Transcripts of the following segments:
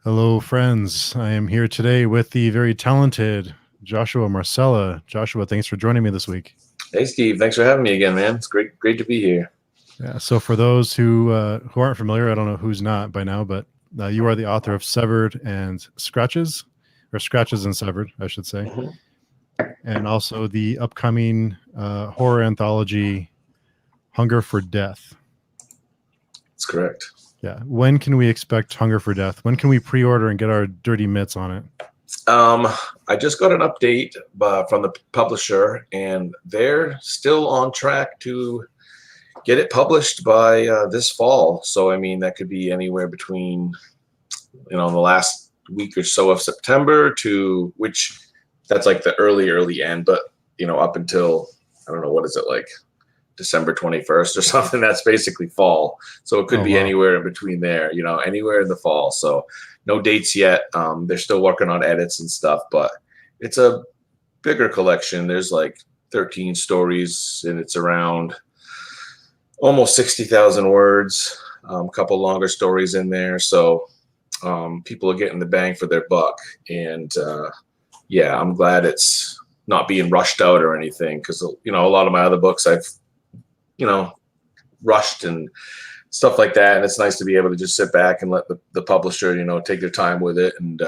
Hello, friends. I am here today with the very talented Joshua Marsella. Joshua, thanks for joining me this week. Hey, Steve. Thanks for having me again, man. It's great to be here. Yeah, so for those who aren't familiar, I don't know who's not by now, but you are the author of Severed and Scratches, or Scratches and Severed, I should say, Mhm. and also the upcoming horror anthology Hunger for Death. That's correct. Yeah, when can we expect Hunger for Death? When can we pre-order and get our dirty mitts on it? I just got an update from the publisher, and they're still on track to get it published by this fall. So, I mean, that could be anywhere between, the last week or so of September to which that's like the early end, but, up until, I don't know, what is it like? December 21st or something. That's basically fall. So it could Oh, be wow. anywhere in between there, anywhere in the fall. So no dates yet. They're still working on edits and stuff, but it's a bigger collection. There's like 13 stories and it's around almost 60,000 words, a couple longer stories in there. So people are getting the bang for their buck. And yeah, I'm glad it's not being rushed out or anything because, a lot of my other books I've rushed and stuff like that. And it's nice to be able to just sit back and let the publisher, take their time with it. And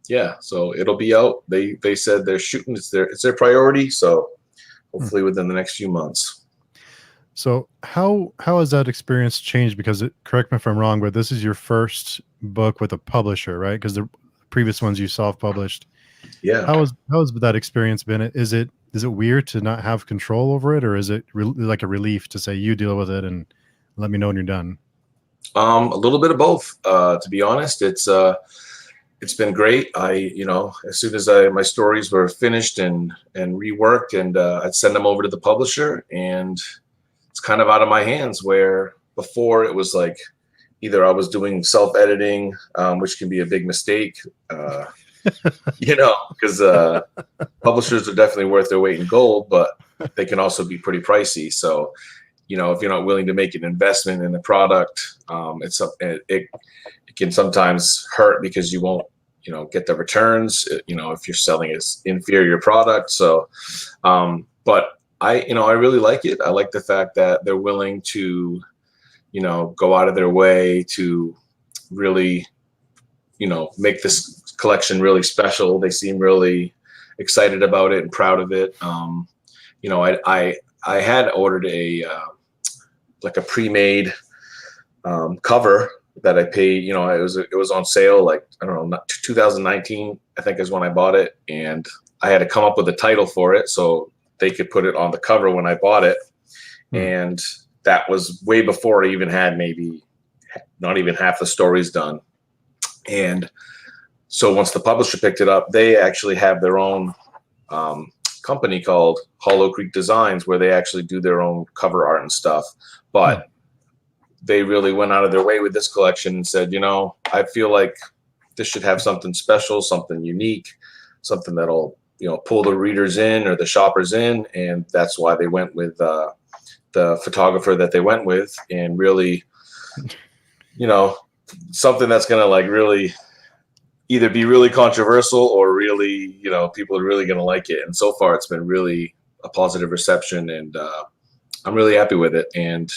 yeah, so it'll be out. They said they're shooting. It's their priority. So hopefully within the next few months. So how has that experience changed? Because correct me if I'm wrong, but this is your first book with a publisher, right? Because the previous ones you self-published. Yeah. How has that experience been? Is it weird to not have control over it, or is it like a relief to say you deal with it and let me know when you're done? A little bit of both. To be honest, it's been great. As soon as my stories were finished and reworked, and I'd send them over to the publisher, and it's kind of out of my hands. Where before it was like either I was doing self-editing, which can be a big mistake, because publishers are definitely worth their weight in gold, but they can also be pretty pricey. So, if you're not willing to make an investment in the product, it can sometimes hurt because you won't, get the returns, if you're selling an inferior product. So, but I really like it. I like the fact that they're willing to, go out of their way to really, make this collection really special. They seem really excited about it and proud of it. I had ordered like a pre-made cover that I paid. It was on sale. Like I don't know, 2019 I think is when I bought it, and I had to come up with a title for it so they could put it on the cover when I bought it. And that was way before I even had maybe not even half the stories done. And so once the publisher picked it up, they actually have their own company called Hollow Creek Designs, where they actually do their own cover art and stuff. But they really went out of their way with this collection and said, I feel like this should have something special, something unique, something that'll, pull the readers in or the shoppers in. And that's why they went with the photographer that they went with, and really, something that's going to like really either be really controversial or really, people are really going to like it. And so far it's been really a positive reception, and I'm really happy with it. And,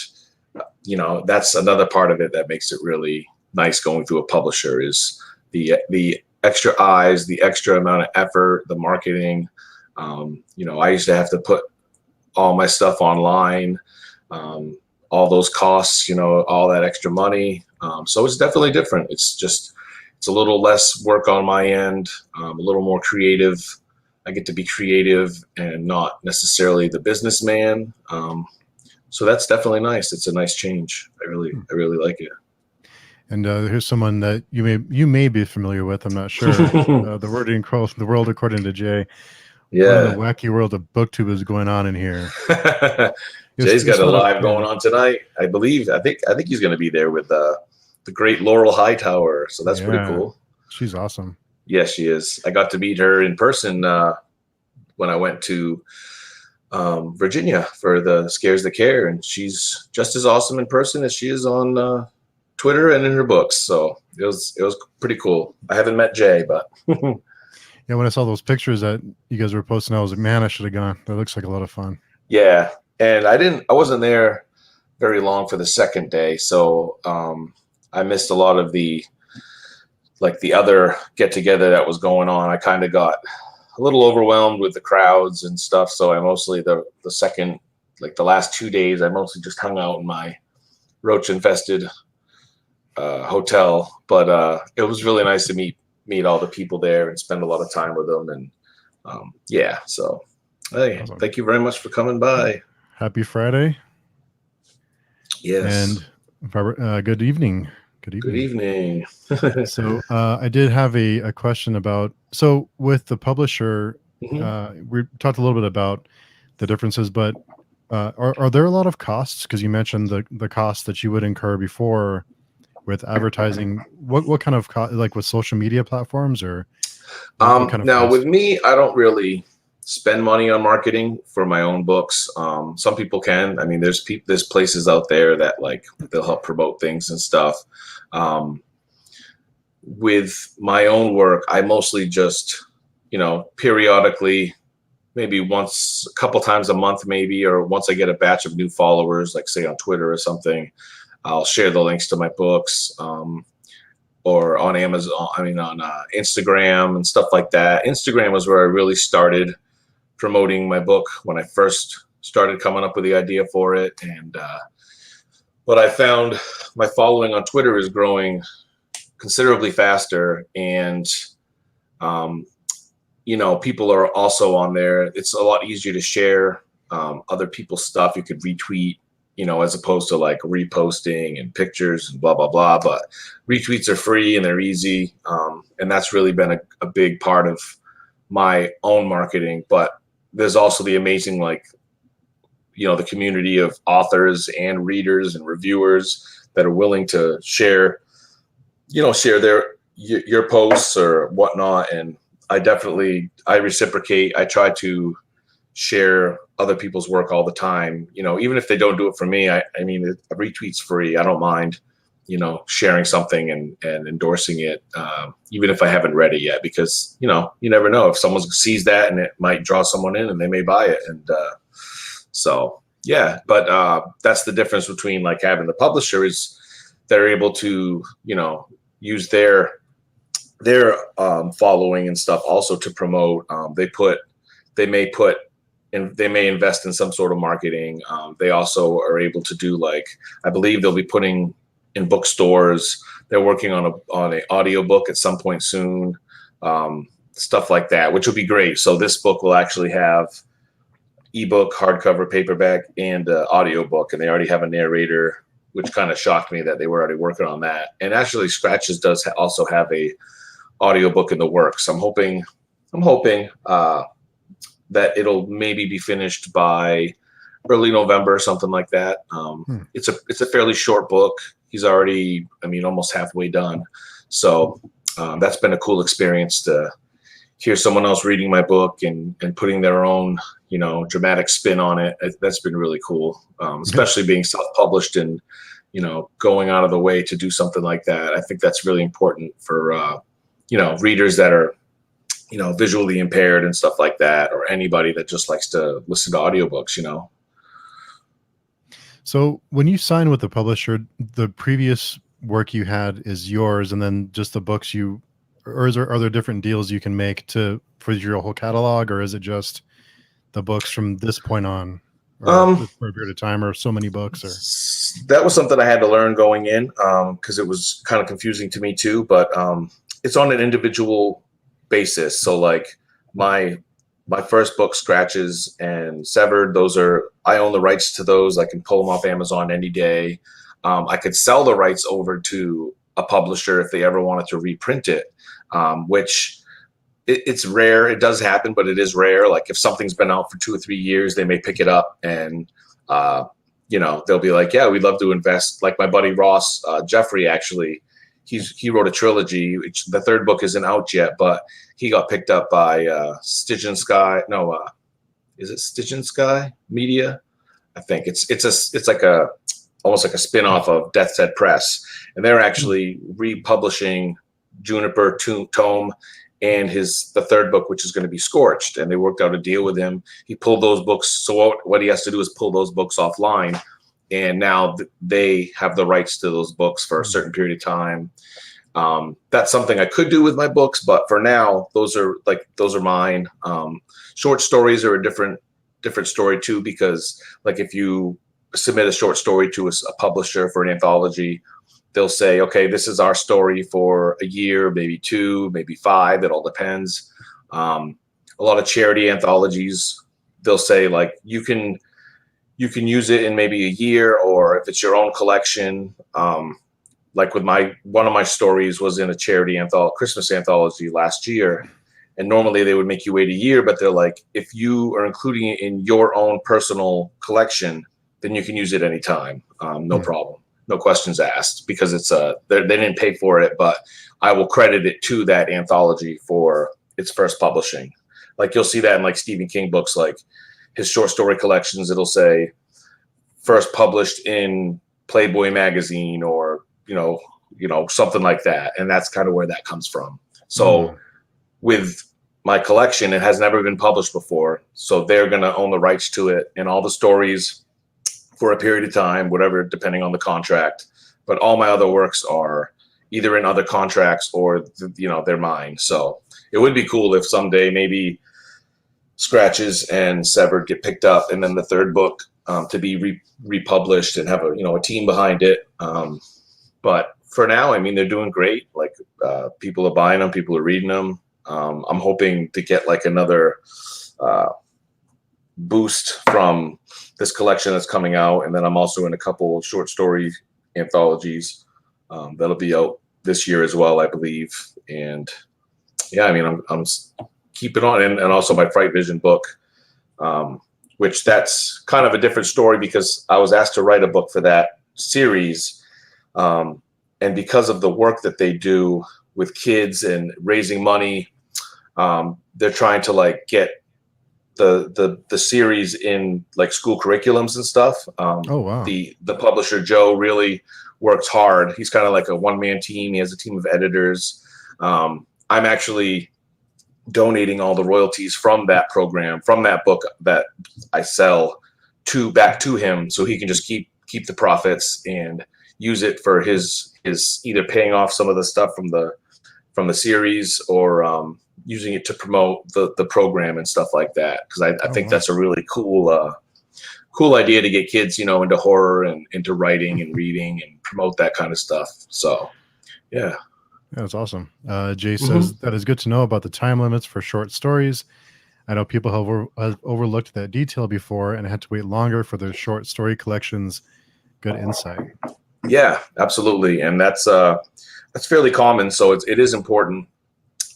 that's another part of it that makes it really nice going through a publisher is the extra eyes, the extra amount of effort, the marketing. I used to have to put all my stuff online, all those costs, all that extra money. So it's definitely different. It's a little less work on my end, a little more creative. I get to be creative and not necessarily the businessman. So that's definitely nice. It's a nice change. I really like it. And here's someone that you may be familiar with. I'm not sure. The world according to Jay. Yeah. What in the wacky world of BookTube is going on in here? Jay's got a live going on tonight. I think he's going to be there with the great Laurel Hightower. So that's pretty cool. She's awesome. Yes, she is. I got to meet her in person when I went to Virginia for the Scares the Care, and she's just as awesome in person as she is on Twitter and in her books. So it was pretty cool. I haven't met Jay, but Yeah, when I saw those pictures that you guys were posting, I was like, man, I should have gone. That looks like a lot of fun. yeah. And I wasn't there very long for the second day, so I missed a lot of the other get together that was going on. I kind of got a little overwhelmed with the crowds and stuff, so I mostly the second, like the last 2 days, I mostly just hung out in my roach infested hotel. But it was really nice to meet all the people there and spend a lot of time with them. And yeah, so hey, Awesome. thank you very much for coming by. Happy Friday. Yes. And Robert, good evening. Good evening. So I did have a question about, so with the publisher, we talked a little bit about the differences, but are there a lot of costs? Because you mentioned the costs that you would incur before with advertising. What kind of cost, like with social media platforms, or what kind of now cost? with me, I don't really spend money on marketing for my own books. Some people can. I mean, there's places out there that like they'll help promote things and stuff. With my own work, I mostly just, periodically, maybe once, a couple times a month, maybe, or once I get a batch of new followers, like say on Twitter or something, I'll share the links to my books, or on Amazon, on Instagram and stuff like that. Instagram was where I really started promoting my book when I first started coming up with the idea for it. And but I found my following on Twitter is growing considerably faster, and people are also on there. It's a lot easier to share other people's stuff. You could retweet, as opposed to like reposting and pictures and blah blah blah. But retweets are free and they're easy, and that's really been a big part of my own marketing. But there's also the amazing, the community of authors and readers and reviewers that are willing to share your posts or whatnot. And I reciprocate. I try to share other people's work all the time, even if they don't do it for me. I mean, a retweet's free. I don't mind, sharing something and endorsing it, even if I haven't read it yet, because, you never know if someone sees that and it might draw someone in and they may buy it. And so, yeah, but that's the difference between like having the publisher is they're able to, use their following and stuff also to promote. They may invest in some sort of marketing. They also are able to do, like, I believe they'll be putting in bookstores. They're working on an audiobook at some point soon, stuff like that, which will be great. So this book will actually have ebook, hardcover, paperback, and audiobook, and they already have a narrator, which kind of shocked me that they were already working on that. And actually, Scratches does also have a audiobook in the works. I'm hoping that it'll maybe be finished by early November or something like that. It's a fairly short book. He's already, almost halfway done. So that's been a cool experience to hear someone else reading my book and putting their own, dramatic spin on it. That's been really cool, especially being self-published and, going out of the way to do something like that. I think that's really important for, readers that are, visually impaired and stuff like that, or anybody that just likes to listen to audiobooks, So when you sign with the publisher, the previous work you had is yours, and then just the books or are there different deals you can make for your whole catalog, or is it just the books from this point on, or for a period of time, or so many books? Or that was something I had to learn going in, because it was kind of confusing to me too. But it's on an individual basis. So like my first book, Scratches and Severed, I own the rights to those. I can pull them off Amazon any day. I could sell the rights over to a publisher if they ever wanted to reprint it, which it's rare. It does happen, but it is rare. Like if something's been out for 2 or 3 years, they may pick it up and, they'll be like, yeah, we'd love to invest. Like my buddy Ross Jeffrey, actually, he wrote a trilogy. The third book isn't out yet, but he got picked up by Stitch and Sky. No, is it Stitch and Sky Media? I think it's like almost like a spin-off of Death's Head Press. and they're actually republishing Juniper Tome and the third book, which is going to be Scorched. And they worked out a deal with him. He pulled those books. So what he has to do is pull those books offline. And now they have the rights to those books for a certain period of time. That's something I could do with my books, but for now, those are mine. Short stories are a different story too, because like if you submit a short story to a publisher for an anthology, they'll say, okay, this is our story for a year, maybe 2, maybe 5. It all depends. A lot of charity anthologies, they'll say like you can use it in maybe a year, or if it's your own collection. Like with one of my stories was in a charity Christmas anthology last year, and normally they would make you wait a year, but they're like, if you are including it in your own personal collection, then you can use it anytime, no problem. No questions asked, because it's they didn't pay for it, but I will credit it to that anthology for its first publishing. Like you'll see that in like Stephen King books, like his short story collections, it'll say first published in Playboy magazine, or something like that, and that's kind of where that comes from. So with my collection, it has never been published before, so they're going to own the rights to it and all the stories for a period of time, whatever, depending on the contract. But all my other works are either in other contracts or, they're mine. So it would be cool if someday maybe Scratches and Severed get picked up, and then the third book to be republished and have a team behind it. But for now, I mean, they're doing great. Like people are buying them, people are reading them. I'm hoping to get like another boost from this collection that's coming out, and then I'm also in a couple of short story anthologies that'll be out this year as well, I believe. And yeah, I mean, I'm keeping on, and also my Fright Vision book, which that's kind of a different story, because I was asked to write a book for that series, and because of the work that they do with kids and raising money, they're trying to like get the series in like school curriculums and stuff. Oh wow. The publisher Joe really works hard. He's kind of like a one-man team. He has a team of editors. I'm actually donating all the royalties from that program, from that book that I sell, back to him, so he can just keep the profits and use it for his either paying off some of the stuff from the series, or using it to promote the program and stuff like that. Because I think that's a really cool idea to get kids, into horror and into writing and reading and promote that kind of stuff. So, yeah. That's awesome. Jay says that is good to know about the time limits for short stories. I know people have overlooked that detail before and had to wait longer for their short story collections. Good insight. Yeah, absolutely. And that's fairly common. So it is important.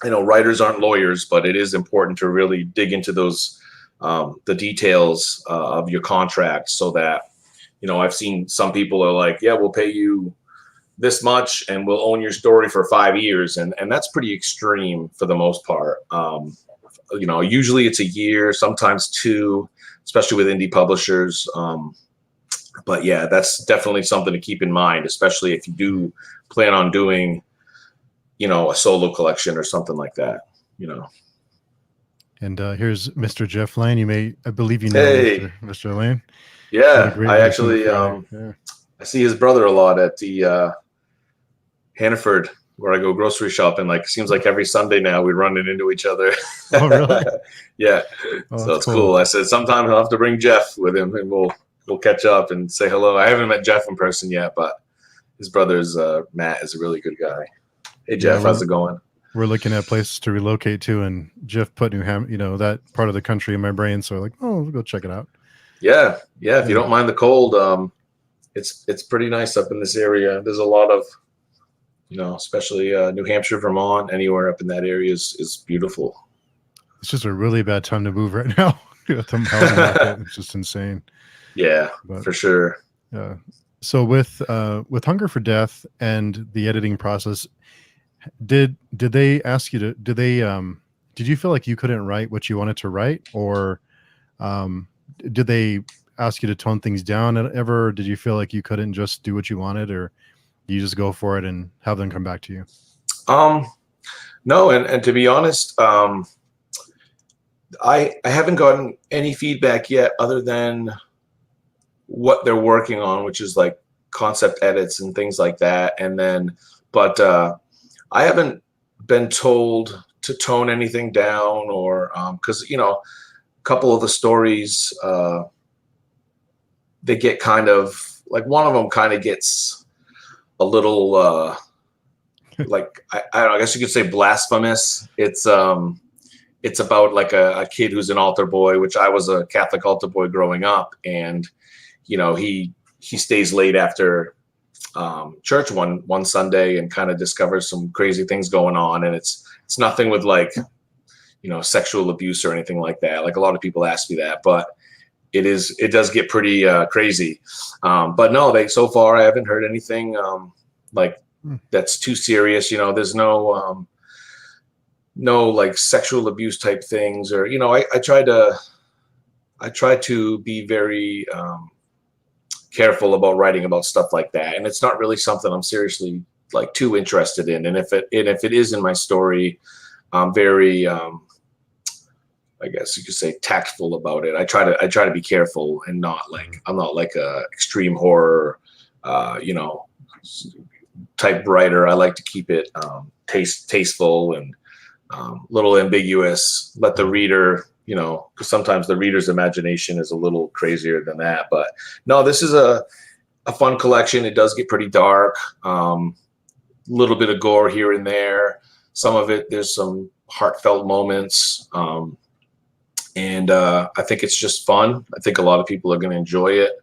Writers aren't lawyers, but it is important to really dig into those, the details of your contract, so that, I've seen some people are like, yeah, we'll pay you this much and we'll own your story for 5 years. And that's pretty extreme for the most part. Usually it's a year, sometimes 2, especially with indie publishers. But yeah, that's definitely something to keep in mind, especially if you do plan on doing, a solo collection or something like that, And here's Mr. Jeff Lane. I believe you know hey. Mr. Lane. Yeah, I actually I see his brother a lot at the Hannaford, where I go grocery shopping. Like, seems like every Sunday now we're running into each other. Oh, really? Yeah. So it's cool. I said sometime I'll have to bring Jeff with him, and we'll catch up and say hello. I haven't met Jeff in person yet, but his brother's Matt is a really good guy. Hey Jeff, how's it going? We're looking at places to relocate to, and Jeff put New Hampshire, that part of the country in my brain. So like, we'll go check it out. Yeah. If you don't mind the cold, it's pretty nice up in this area. There's a lot of, especially New Hampshire, Vermont, anywhere up in that area is beautiful. It's just a really bad time to move right now. It's just insane. Yeah, for sure. Yeah. So with Hunger for Death and the editing process, did they ask you to? Did you feel like you couldn't write what you wanted to write, or did they ask you to tone things down ever? Or did you feel like you couldn't just do what you wanted, or You just go for it and have them come back to you? No, and to be honest, I haven't gotten any feedback yet other than what they're working on, which is like concept edits and things like that. And then, but I haven't been told to tone anything down, or because a couple of the stories they get kind of like, one of them kind of gets a little like I don't know, I guess you could say blasphemous. It's about like a kid who's an altar boy, which I was a Catholic altar boy growing up, and he stays late after church one Sunday and kind of discovers some crazy things going on, and it's nothing with like sexual abuse or anything like that. Like, a lot of people ask me that, but it does get pretty crazy. But no, so far I haven't heard anything like that's too serious. There's no like sexual abuse type things, or I try to be very careful about writing about stuff like that, and it's not really something I'm seriously like too interested in. And if it is in my story, I'm very I guess you could say tactful about it. I try to be careful and not like, I'm not like a extreme horror type writer. I like to keep it tasteful and little ambiguous. Let the reader, because sometimes the reader's imagination is a little crazier than that. But no, this is a fun collection. It does get pretty dark, little bit of gore here and there. Some of it, there's some heartfelt moments. And I think it's just fun. I think a lot of people are going to enjoy it.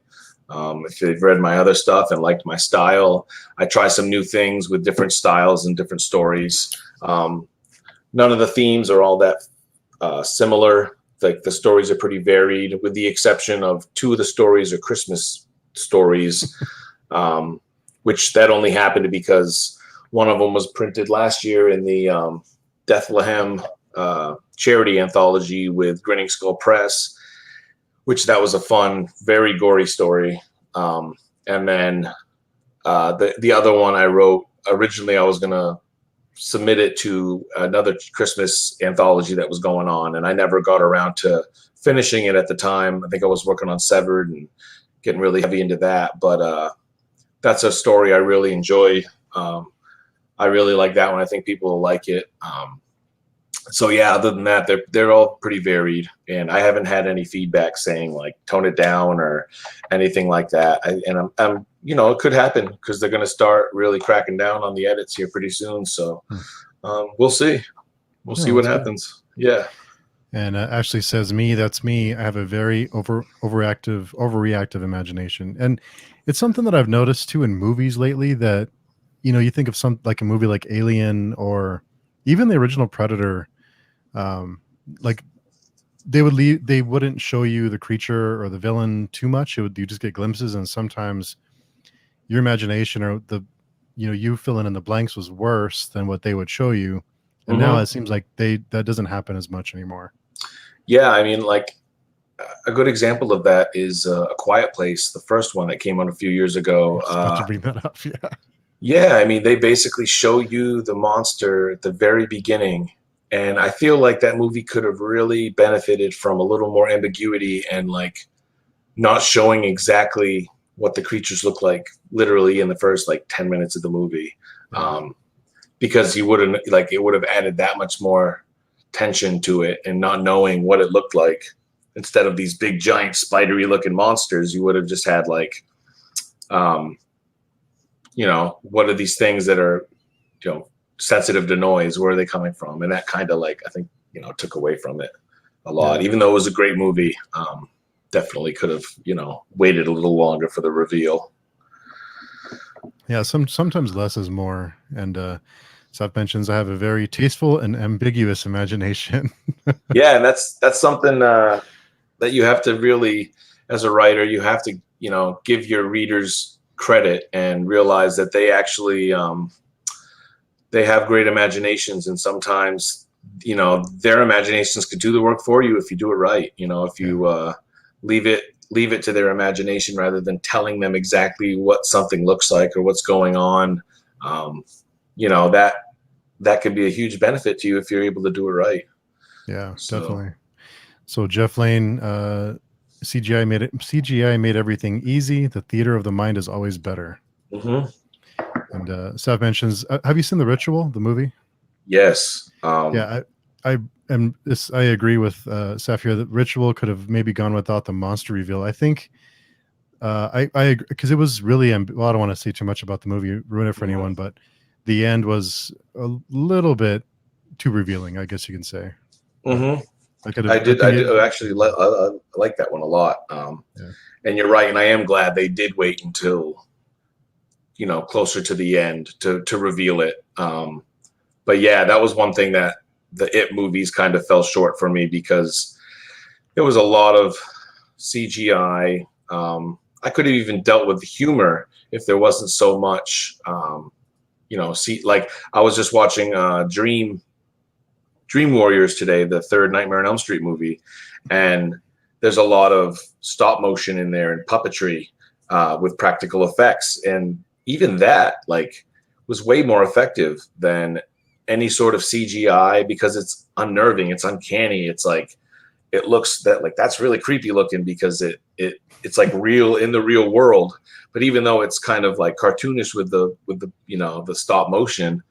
If they've read my other stuff and liked my style, I try some new things with different styles and different stories. None of the themes are all that similar. Like, the stories are pretty varied, with the exception of 2 of the stories are Christmas stories, which that only happened because one of them was printed last year in the Bethlehem charity anthology with Grinning Skull Press, which that was a fun, very gory story. And then the other one I wrote originally, I was gonna submit it to another Christmas anthology that was going on, and I never got around to finishing it at the time. I think I was working on Severed and getting really heavy into that, but that's a story I really enjoy. I really like that one. I think people will like it. So yeah, other than that, they're all pretty varied, and I haven't had any feedback saying like tone it down or anything like that. I'm it could happen because they're going to start really cracking down on the edits here pretty soon. So we'll see. We'll see what happens. Good. Yeah. And Ashley says, that's me. I have a very overreactive imagination, and it's something that I've noticed too in movies lately. That you think of some like a movie like Alien or even the original Predator. Like they wouldn't show you the creature or the villain too much. You just get glimpses, and sometimes your imagination or you filling in the blanks was worse than what they would show you. And now it seems like that doesn't happen as much anymore. Yeah, I mean, like a good example of that is A Quiet Place, the first one that came out a few years ago. I was about to bring that up. Yeah. Yeah, I mean, they basically show you the monster at the very beginning. And I feel like that movie could have really benefited from a little more ambiguity and like not showing exactly what the creatures look like literally in the first like 10 minutes of the movie. Because it would have added that much more tension to it, and not knowing what it looked like. Instead of these big giant spidery looking monsters, you would have just had like, what are these things that are, sensitive to noise? Where are they coming from? And that kind of like, I think, took away from it a lot. Even though it was a great movie, definitely could have, waited a little longer for the reveal. Yeah, sometimes less is more. And Seth mentions I have a very tasteful and ambiguous imagination. Yeah, and that's something that you have to really, as a writer, you have to, give your readers credit and realize that they actually they have great imaginations, and sometimes their imaginations could do the work for you if you do it right. If you leave it leave it to their imagination rather than telling them exactly what something looks like or what's going on. You know, that could be a huge benefit to you if you're able to do it right. Yeah, So, definitely. So Jeff Lane, CGI made everything easy. The theater of the mind is always better. mhm. And Seth mentions, have you seen The Ritual, the movie? Yes. Yeah, I agree with Seth here that Ritual could have maybe gone without the monster reveal. I think I because it was really well, I don't want to say too much about the movie, ruin it for mhm. anyone, but the end was a little bit too revealing, I guess you can say. But Mhm. I could I have. I did. think I it. did actually. I like that one a lot. Yeah. And you're right. And I am glad they did wait until, you know, closer to the end to reveal it. But yeah, that was one thing that the It movies kind of fell short for me because it was a lot of CGI. I could have even dealt with the humor if there wasn't so much. You know, like I was just watching Dream Warriors today, the third Nightmare on Elm Street movie, and there's a lot of stop motion in there and puppetry with practical effects, and even that like was way more effective than any sort of CGI because it's unnerving, it's uncanny, it's like it looks that like that's really creepy looking because it's like real in the real world, but even though it's kind of like cartoonish with the you know the stop motion.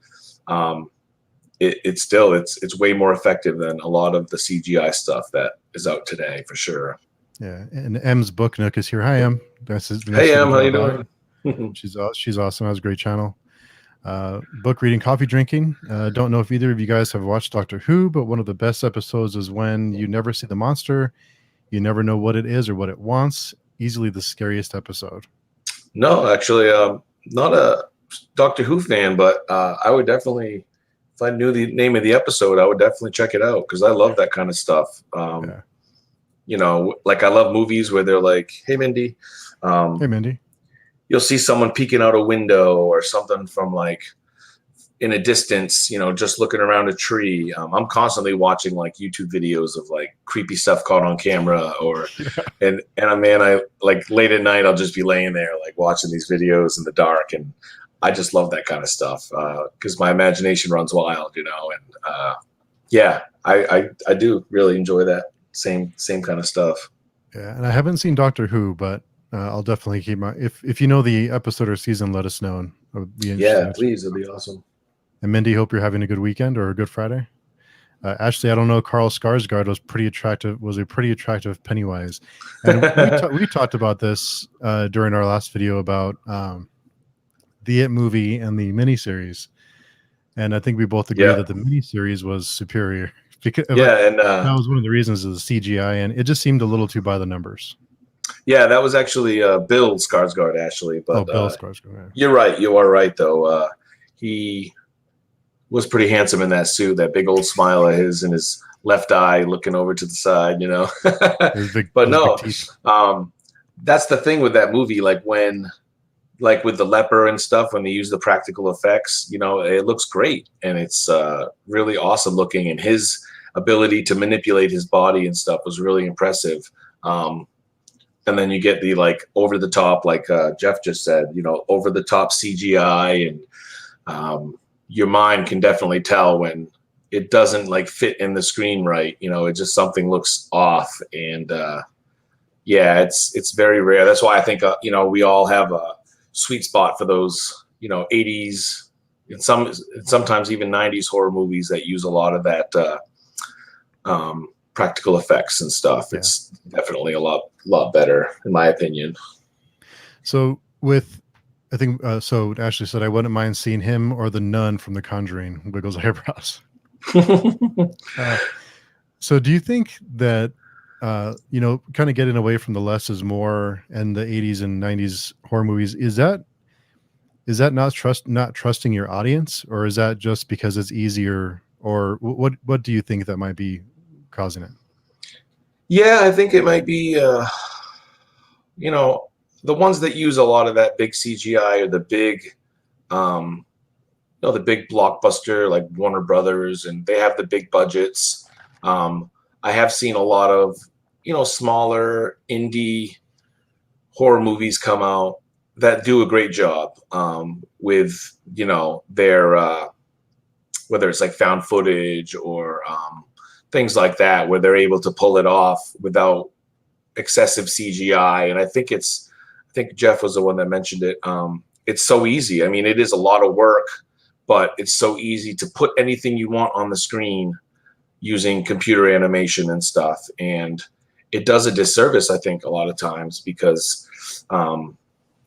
It's still it's way more effective than a lot of the CGI stuff that is out today for sure. Yeah, and M's Book Nook is here. Hi, Em. Nice Hey, to Em, how you drop by. doing? She's awesome. Has a great channel. Book reading, coffee drinking. Don't know if either of you guys have watched Doctor Who, but one of the best episodes is when you never see the monster, you never know what it is or what it wants. Easily the scariest episode. No, actually, not a Doctor Who fan, but I would definitely, if I knew the name of the episode, I would definitely check it out because I love that kind of stuff. Yeah. You know, like I love movies where they're like, "Hey, Mindy," Hey, um, Mindy. you'll see someone peeking out a window or something from like in a distance, you know, just looking around a tree. I'm constantly watching like YouTube videos of like creepy stuff caught on camera, or Yeah. and I man, I like late at night I'll just be laying there like watching these videos in the dark, and I just love that kind of stuff because my imagination runs wild, you know, and yeah, I do really enjoy that same kind of stuff. Yeah, and I haven't seen Doctor Who, but I'll definitely keep my if you know the episode or season, let us know. And I would be interested Yeah, in please, it'd be awesome. And Mindy, hope you're having a good weekend or a good Friday. Ashley, I don't know. Carl Skarsgård was pretty attractive. Was a pretty attractive Pennywise, and we talked about this during our last video about the It movie and the miniseries, and I think we both agree Yeah, that the miniseries was superior because yeah, and that was one of the reasons of the CGI, and it just seemed a little too by the numbers. yeah, that was actually Bill Skarsgård, actually. Oh, But Bill Skarsgård. Yeah. you're right. You are right, though. He was pretty handsome in that suit, that big old smile of his and his left eye looking over to the side, you know. But Those big no, teeth. that's the thing with that movie. Like like with the leper and stuff, when they use the practical effects, you know, it looks great and it's really awesome looking. And his ability to manipulate his body and stuff was really impressive. And then you get the like over the top, like Jeff just said, you know, over the top CGI, and your mind can definitely tell when it doesn't like fit in the screen right. You know, it just something looks off, and yeah, it's very rare. That's why I think you know we all have a sweet spot for those, you know, 80s and sometimes even 90s horror movies that use a lot of that practical effects and stuff. Yeah. It's definitely a lot better in my opinion. So I think so. Ashley said I wouldn't mind seeing him or the nun from The Conjuring. Wiggles eyebrows. So do you think that you know, kind of getting away from the less is more and the 80s and 90s horror movies, is that not trusting your audience, or is that just because it's easier, or what do you think that might be causing it? Yeah, I think it might be you know, the ones that use a lot of that big CGI or the big you know, the big blockbuster like Warner Brothers, and they have the big budgets. I have seen a lot of, you know, smaller indie horror movies come out that do a great job with, you know, their whether it's like found footage or things like that, where they're able to pull it off without excessive CGI. And I think Jeff was the one that mentioned it. It's so easy. I mean, it is a lot of work, but it's so easy to put anything you want on the screen using computer animation and stuff. And it does a disservice, I think, a lot of times, because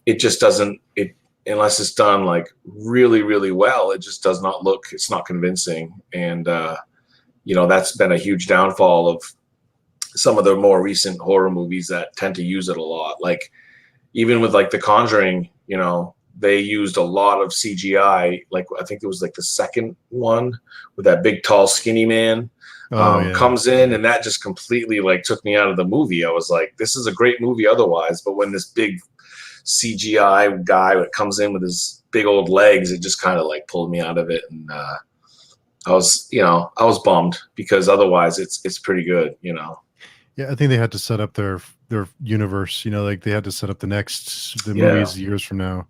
it just doesn't, unless it's done like really, really well, it just does not look, it's not convincing. And, you know, that's been a huge downfall of some of the more recent horror movies that tend to use it a lot. Like even with like The Conjuring, you know, they used a lot of CGI. Like I think it was like the second one with that big, tall, skinny man comes in, and that just completely like took me out of the movie. I was like, this is a great movie otherwise, but when this big CGI guy that comes in with his big old legs, it just kind of like pulled me out of it. And I was bummed, because otherwise it's pretty good, you know. Yeah, I think they had to set up their universe, you know, like they had to set up the movies years from now.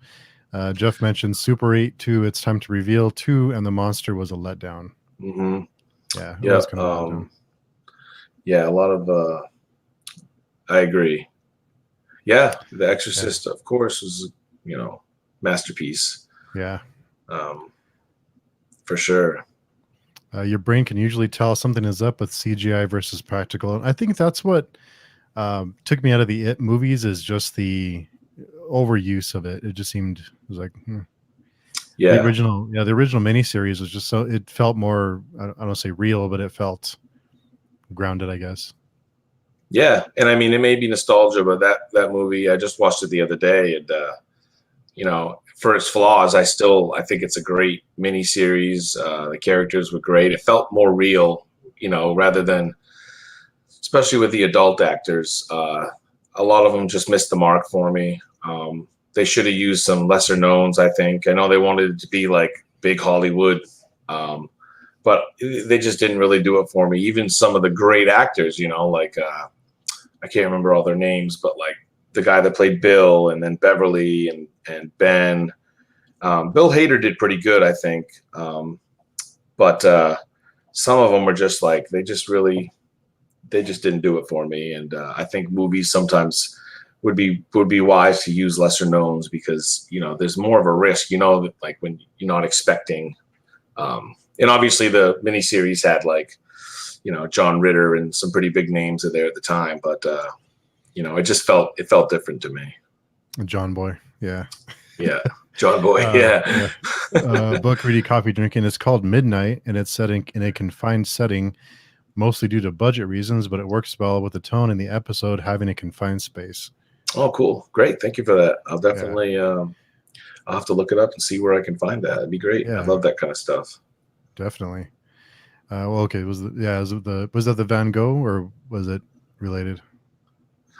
Jeff mentioned Super 8 2, It's Time to Reveal 2, and The Monster was a letdown. Mm-hmm. Yeah, it was kind of a letdown. Yeah, a lot of I agree. Yeah, The Exorcist, of course, was, you know, masterpiece. Yeah. For sure. Your brain can usually tell something is up with CGI versus practical. And I think that's what took me out of the It movies, is just the overuse of it. It just seemed, it was like, yeah. The original miniseries was just so, it felt more, I don't want to say real, but it felt grounded, I guess. Yeah, and I mean, it may be nostalgia, but that movie, I just watched it the other day, and you know, for its flaws, I think it's a great miniseries. The characters were great. It felt more real, you know, rather than, especially with the adult actors. A lot of them just missed the mark for me. They should have used some lesser knowns, I think. I know they wanted it to be like big Hollywood, but they just didn't really do it for me. Even some of the great actors, you know, like I can't remember all their names, but like the guy that played Bill, and then Beverly and Ben. Bill Hader did pretty good, I think. But some of them were just like, they just didn't do it for me. And I think movies sometimes would be wise to use lesser knowns, because, you know, there's more of a risk, you know, that like when you're not expecting. And obviously the miniseries had like, you know, John Ritter and some pretty big names there at the time, but you know, it felt different to me. John Boy, yeah. John Boy, yeah. Book reading, coffee drinking. It's called Midnight, and it's set in a confined setting, mostly due to budget reasons, but it works well with the tone in the episode having a confined space. Oh, cool. Great. Thank you for that. I'll definitely, I'll have to look it up and see where I can find that. It'd be great. Yeah. I love that kind of stuff. Definitely. Well, okay. Was that the Van Gogh, or was it related?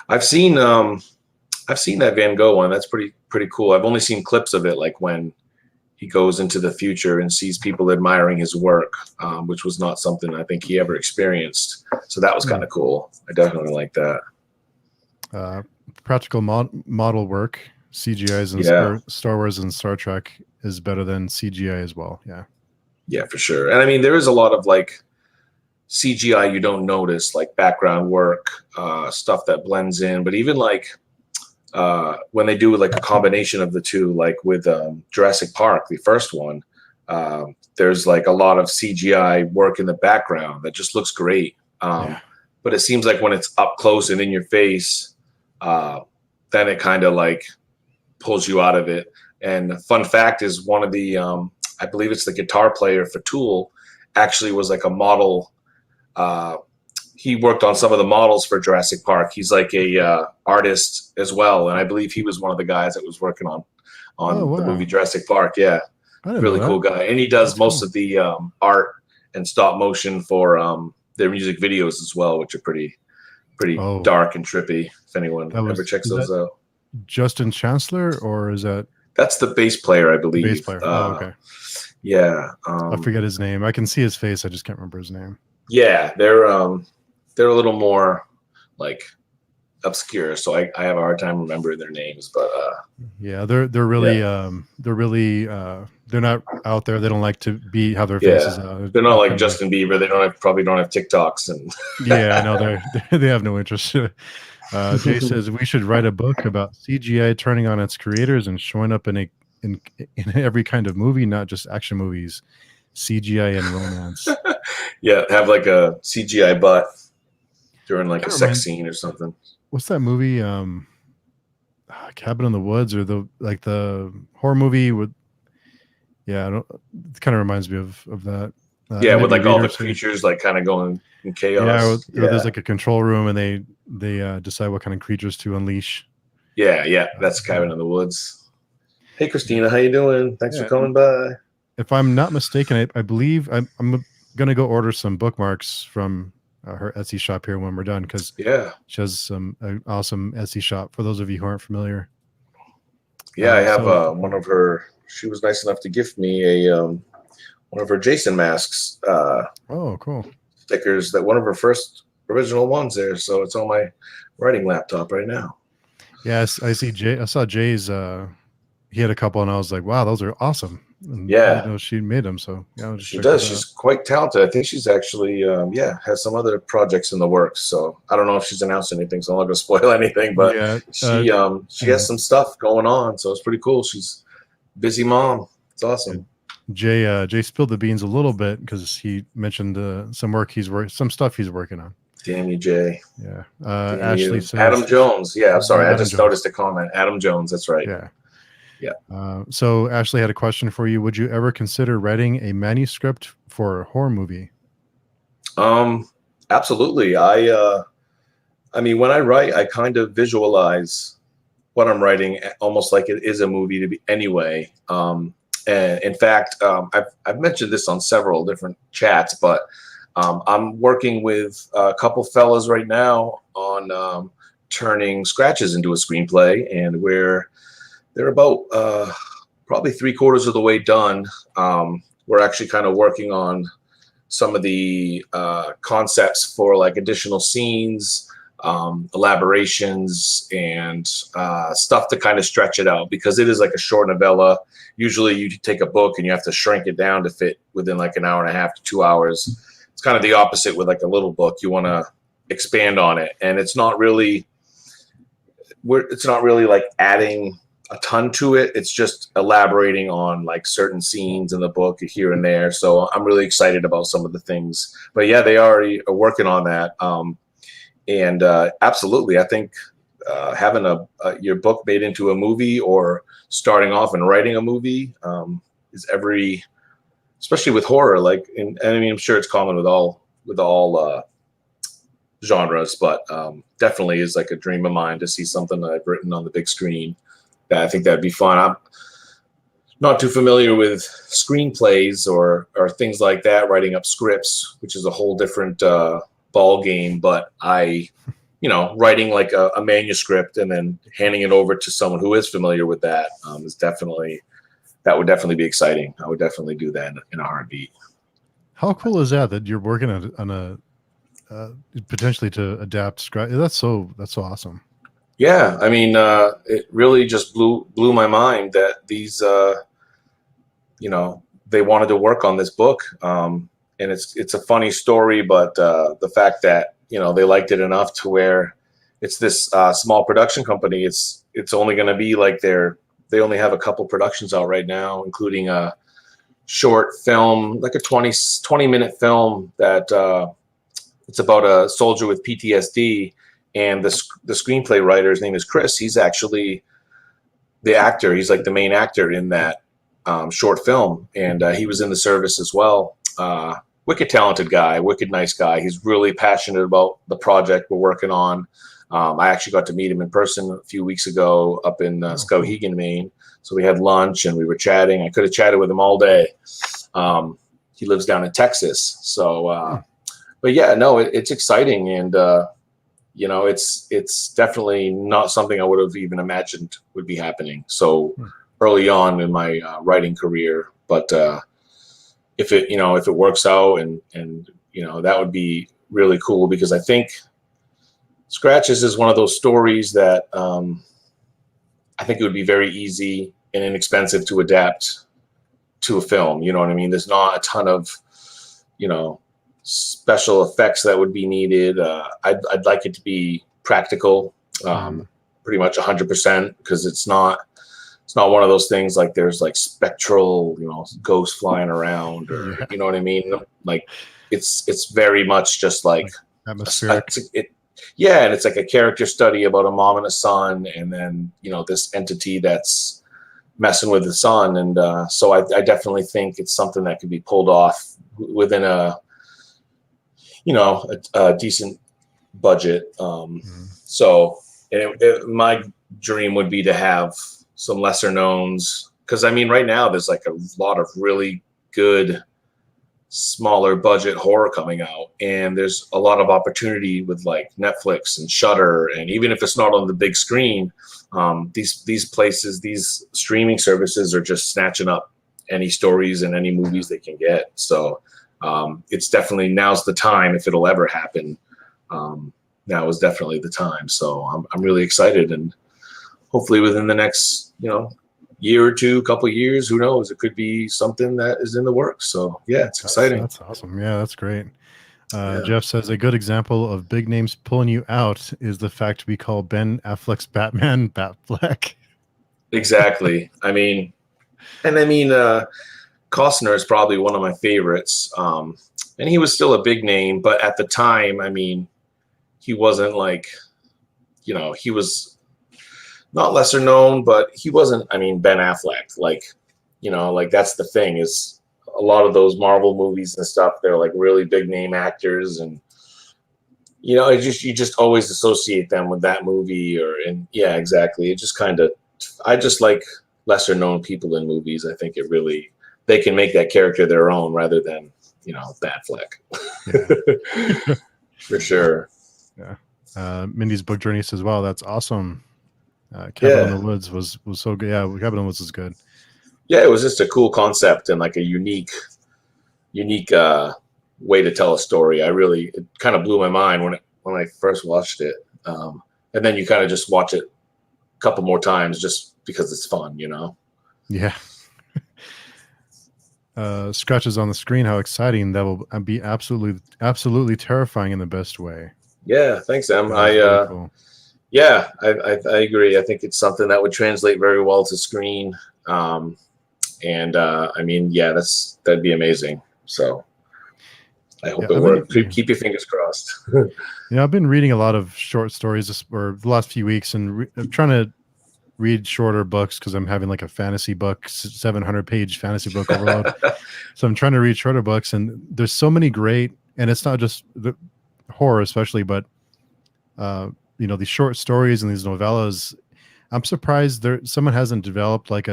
I've seen that Van Gogh one. That's pretty cool. I've only seen clips of it, like when he goes into the future and sees people admiring his work, which was not something I think he ever experienced. So that was kind of cool. I definitely like that. Practical model work, CGIs in Star Wars and Star Trek is better than CGI as well. Yeah, for sure. And I mean, there is a lot of like CGI you don't notice, like background work, stuff that blends in. But even like when they do like a combination of the two, like with Jurassic Park, the first one, there's like a lot of CGI work in the background that just looks great. But it seems like when it's up close and in your face, then it kind of like pulls you out of it. And fun fact is, one of the I believe it's the guitar player for Tool actually was like a model. He worked on some of the models for Jurassic Park. He's like a artist as well, and I believe he was one of the guys that was working on the movie Jurassic Park. Yeah, really cool guy, and he does most of the art and stop motion for their music videos as well, which are pretty dark and trippy. If anyone ever checks those out. Justin Chancellor, or is that? That's the bass player, I believe. Bass player. Okay. Yeah. I forget his name. I can see his face. I just can't remember his name. Yeah, they're a little more like obscure, so I have a hard time remembering their names. But yeah, they're really they're not out there. They don't like to have their faces out. they're not like Justin Bieber. They probably don't have TikToks and. Yeah, I know they have no interest. Jay says we should write a book about CGI turning on its creators and showing up in every kind of movie, not just action movies. CGI and romance. Yeah, have like a CGI butt during like a sex scene or something. What's that movie? Cabin in the Woods, or the horror movie with. Yeah, it kind of reminds me of that. Yeah, with like all the creatures like kind of going in chaos. Yeah, there's like a control room, and they decide what kind of creatures to unleash. Yeah, that's Cabin in the Woods. Hey, Christina, how you doing? Thanks for coming by. If I'm not mistaken, I believe I'm gonna go order some bookmarks from her Etsy shop here when we're done, because she has some awesome Etsy shop for those of you who aren't familiar. Yeah, I have one of her. She was nice enough to gift me one of her Jason masks. Oh, cool. Stickers, that one of her first original ones there. So it's on my writing laptop right now. Yes, I see Jay. I saw Jay's. He had a couple, and I was like, "Wow, those are awesome!" And I didn't know she made them. So yeah, she does. She's quite talented. I think she's actually has some other projects in the works. So I don't know if she's announced anything, so I'm not going to spoil anything. But she has some stuff going on, so it's pretty cool. She's a busy mom. It's awesome. Jay spilled the beans a little bit because he mentioned some stuff he's working on. Damn you, Jay. Yeah. Ashley says Adam Jones. Yeah, I'm sorry. I just noticed a comment. Adam Jones. That's right. Yeah. Yeah. So Ashley had a question for you. Would you ever consider writing a manuscript for a horror movie? Absolutely. I mean, when I write, I kind of visualize what I'm writing almost like it is a movie to be anyway. And in fact, I've mentioned this on several different chats, but I'm working with a couple fellas right now on turning scratches into a screenplay, and they're about probably 3/4 of the way done. We're actually kind of working on some of the concepts for like additional scenes, elaborations, and stuff to kind of stretch it out, because it is like a short novella. Usually you take a book and you have to shrink it down to fit within like an hour and a half to 2 hours. It's kind of the opposite with like a little book. You want to expand on it, and it's not really like adding a ton to it. It's just elaborating on like certain scenes in the book here and there. So I'm really excited about some of the things. But yeah, they already are working on that. And absolutely, I think having your book made into a movie, or starting off and writing a movie, is especially with horror. Like, and I mean, I'm sure it's common with all genres, but definitely is like a dream of mine to see something that I've written on the big screen. I think that'd be fun. I'm not too familiar with screenplays or things like that, writing up scripts, which is a whole different ball game. But writing like a manuscript and then handing it over to someone who is familiar with that that would definitely be exciting. I would definitely do that in a heartbeat. How cool is that you're working on a potentially to adapt script? That's so awesome. Yeah, I mean, it really just blew my mind that these, they wanted to work on this book, and it's a funny story, but the fact that they liked it enough to where it's this small production company. It's only going to be like they only have a couple productions out right now, including a short film, like a 20-minute film that it's about a soldier with PTSD. And the screenplay writer, his name is Chris. He's actually the actor. He's like the main actor in that short film. And he was in the service as well. Wicked talented guy, wicked nice guy. He's really passionate about the project we're working on. I actually got to meet him in person a few weeks ago up in Skowhegan, Maine. So we had lunch and we were chatting. I could have chatted with him all day. He lives down in Texas. So, but yeah, no, it's exciting. And, it's definitely not something I would have even imagined would be happening so early on in my writing career. But if it works out and that would be really cool, because I think Scratches is one of those stories that I think it would be very easy and inexpensive to adapt to a film. You know what I mean? There's not a ton of, special effects that would be needed. I'd like it to be practical, pretty much 100%, because it's not one of those things like there's like spectral, ghosts flying around, or you know what I mean? Like it's very much just like atmospheric. And it's like a character study about a mom and a son, and then this entity that's messing with the son, and so I definitely think it's something that could be pulled off within a decent budget. So my dream would be to have some lesser knowns, because I mean right now there's like a lot of really good smaller budget horror coming out, and there's a lot of opportunity with like Netflix and Shudder, and even if it's not on the big screen, these places, these streaming services are just snatching up any stories and any movies they can get. So it's definitely, now's the time, if it'll ever happen. Now is definitely the time. So I'm really excited, and hopefully within the next year or two, couple of years, who knows, it could be something that is in the works. So yeah, it's exciting. That's awesome. Yeah, that's great. Jeff says a good example of big names pulling you out is the fact we call Ben Affleck's Batman Batfleck. Exactly. I mean, Costner is probably one of my favorites. And he was still a big name, but at the time, I mean, he wasn't like, he was not lesser known, but he wasn't, Ben Affleck, like that's the thing, is a lot of those Marvel movies and stuff, they're like really big name actors, and you just always associate them with that movie, yeah, exactly. It just kind of, I just like lesser known people in movies. I think they can make that character their own rather than, Batfleck. Yeah. For sure. Yeah. Mindy's Book Journey says, wow, that's awesome. Cabin in the Woods was so good. Yeah, Cabin in the Woods is good. Yeah, it was just a cool concept and like a unique way to tell a story. It kind of blew my mind when I first watched it. And then you kind of just watch it a couple more times just because it's fun, Yeah. Scratches on the screen. How exciting! That will be absolutely terrifying in the best way. Yeah, thanks, Em. Cool. Yeah, I agree. I think it's something that would translate very well to screen. That'd be amazing. So I hope it works. Keep your fingers crossed. I've been reading a lot of short stories for the last few weeks, and I'm trying to read shorter books because I'm having like a fantasy book, 700-page fantasy book overload. So I'm trying to read shorter books, and there's so many great, and it's not just the horror especially, but these short stories and these novellas. I'm surprised someone hasn't developed like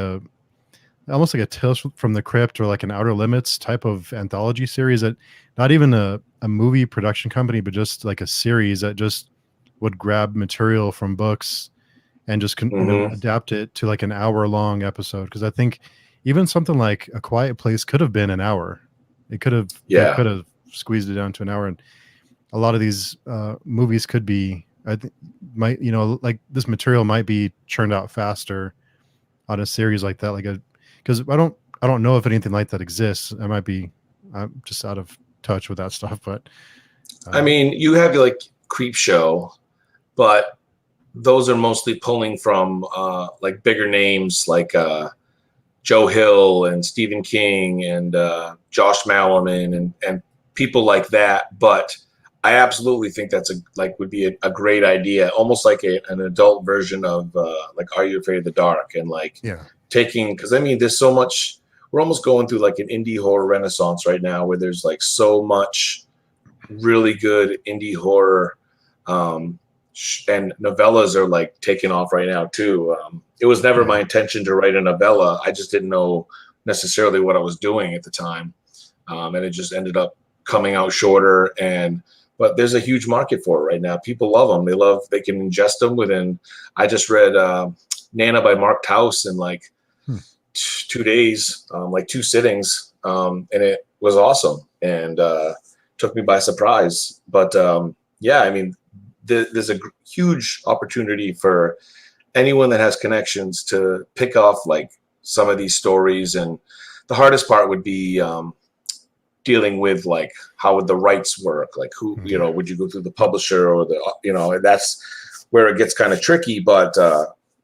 almost like a Tales from the Crypt or like an Outer Limits type of anthology series, that not even a movie production company, but just like a series that just would grab material from books and just adapt it to like an hour-long episode. Because I think even something like A Quiet Place could have been an hour. They could have squeezed it down to an hour, and a lot of these movies could be, I think, like this material might be churned out faster on a series like that, because I don't know if anything like that exists. I'm just out of touch with that stuff, but you have like Creep Show, but those are mostly pulling from like bigger names like Joe Hill and Stephen King and Josh Malerman and people like that. But I absolutely think that's would be a great idea, almost like an adult version of like Are You Afraid of the Dark, and taking, because there's so much. We're almost going through like an indie horror renaissance right now, where there's like so much really good indie horror. And novellas are like taking off right now too. It was never my intention to write a novella. I just didn't know necessarily what I was doing at the time, and it just ended up coming out shorter. But there's a huge market for it right now. People love them. They can ingest them within. I just read Nana by Mark Towse in like 2 days, like 2 sittings, and it was awesome and took me by surprise. But there's a huge opportunity for anyone that has connections to pick off like some of these stories. And the hardest part would be dealing with like how would the rights work, like who, you know, would you go through the publisher or the, you know, and that's where it gets kind of tricky. But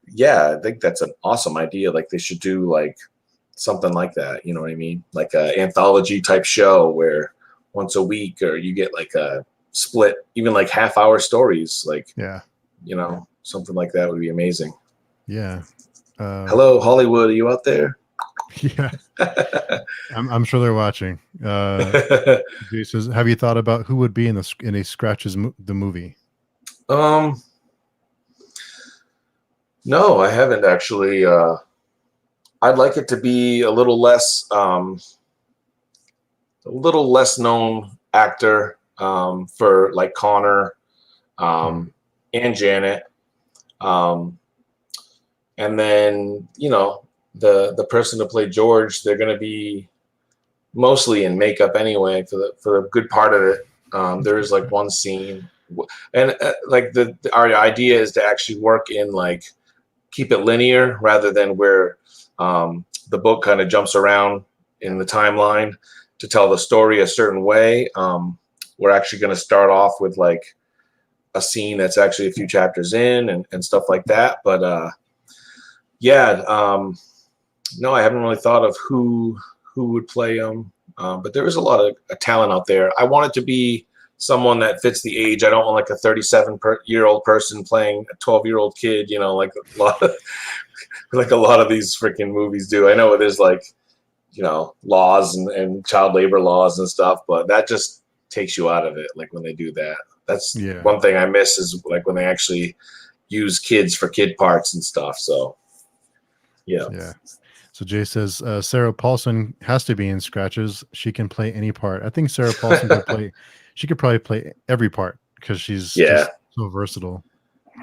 yeah, I think that's an awesome idea. Like they should do like something like that, you know what I mean, like a anthology type show where once a week, or you get like a split, even like half-hour stories, like, Yeah. you know, something like that would be amazing. Yeah. Hello, Hollywood, are you out there? Yeah. I'm sure they're watching. He says, have you thought about who would be in a Scratches the movie? No, I haven't actually. I'd like it to be a little less known actor for like Connor and Janet. And then, you know, the person to play George, they're going to be mostly in makeup anyway for a good part of it. There's like one scene, and like our idea is to actually work in like keep it linear rather than where the book kind of jumps around in the timeline to tell the story a certain way. We're actually going to start off with like a scene that's actually a few chapters in and stuff like that. But yeah, no, I haven't really thought of who would play him. But there is a lot of talent out there. I want it to be someone that fits the age. I don't want like a 37-year-old person playing a 12-year-old kid, you know, like a lot of, like a lot of these freaking movies do. I know there's like, you know, laws and child labor laws and stuff, but that just takes you out of it. Like when they do that, that's one thing I miss is like when they actually use kids for kid parts and stuff. So yeah. So Jay says Sarah Paulson has to be in Scratches. She can play any part. I think Sarah Paulson could play. She could probably play every part because she's just so versatile.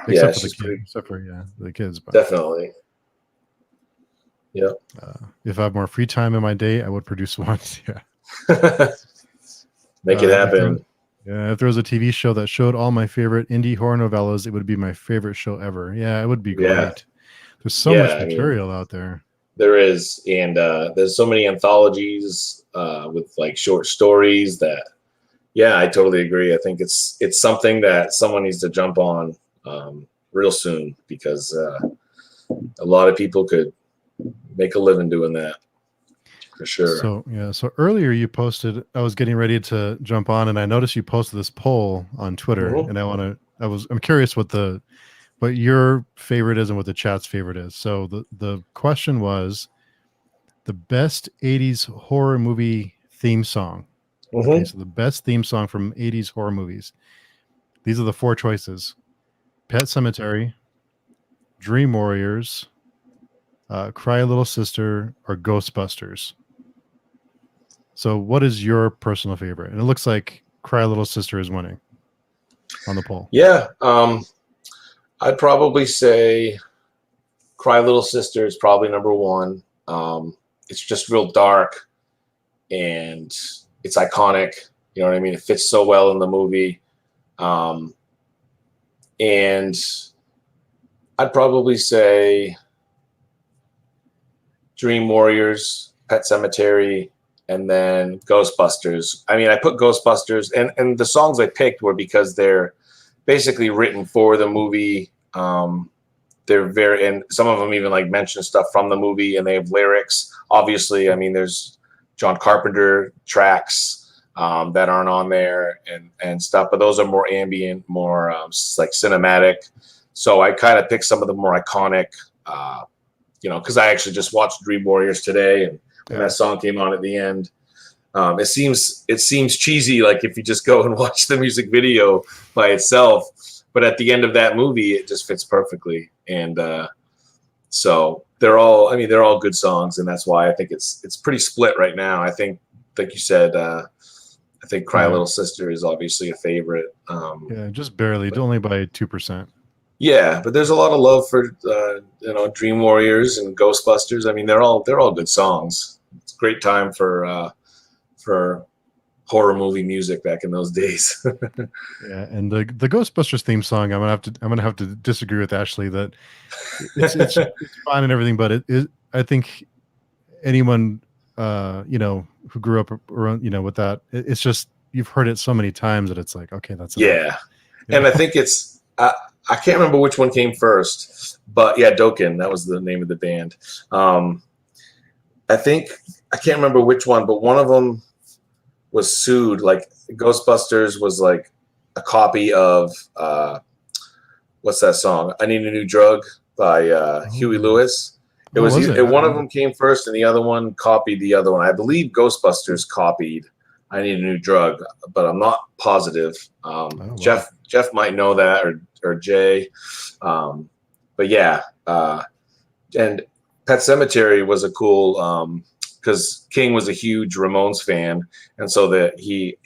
Except for the kids. Except for the kids. But. Definitely. Yeah. If I have more free time in my day, I would produce one. Make it happen. If there was a TV show that showed all my favorite indie horror novellas, it would be my favorite show ever. Yeah, it would be great. Yeah. There's so much material out there. There is, and there's so many anthologies with like short stories that, yeah, I totally agree. I think it's something that someone needs to jump on real soon because a lot of people could make a living doing that for sure. So earlier you posted. I was getting ready to jump on, and I noticed you posted this poll on Twitter, and I'm curious what your favorite is and what the chat's favorite is. So the question was the best 80s horror movie theme song. Okay, so the best theme song from 80s horror movies. These are the 4 choices: Pet Sematary, Dream Warriors, Cry Little Sister, or Ghostbusters. So what is your personal favorite? And it looks like Cry Little Sister is winning on the poll. Yeah. I'd probably say Cry Little Sister is probably number 1. It's just real dark and it's iconic. You know what I mean? It fits so well in the movie. And I'd probably say Dream Warriors, Pet Sematary, and then Ghostbusters. I mean, I put Ghostbusters, and the songs I picked were because they're basically written for the movie. They're and some of them even like mention stuff from the movie, and they have lyrics. Obviously, I mean, there's John Carpenter tracks that aren't on there and stuff, but those are more ambient, more like cinematic. So I kind of picked some of the more iconic, you know, because I actually just watched Dream Warriors today, and when that song came on at the end, it seems cheesy, like if you just go and watch the music video by itself. But at the end of that movie, it just fits perfectly. And so they're all good songs, and that's why I think it's pretty split right now. I think, like you said, I think Cry Little Sister is obviously a favorite. Just barely, only by 2%. Yeah, but there's a lot of love for Dream Warriors and Ghostbusters. I mean, they're all good songs. It's a great time for horror movie music back in those days. Yeah, and the Ghostbusters theme song, I'm gonna have to disagree with Ashley that it's fine and everything, but I think anyone who grew up around with that, it's just you've heard it so many times that it's like, okay, that's enough. Yeah, and I think it's I can't remember which one came first, but yeah, Dokken, that was the name of the band. I think I can't remember which one, but one of them was sued. Like Ghostbusters was like a copy of what's that song? I Need a New Drug by Huey Lewis. It was one of them came first, and the other one copied the other one. I believe Ghostbusters copied I Need a New Drug, but I'm not positive. Wow. Jeff might know that, or Jay. But yeah, and Pet Sematary was a cool because King was a huge Ramones fan, and so that he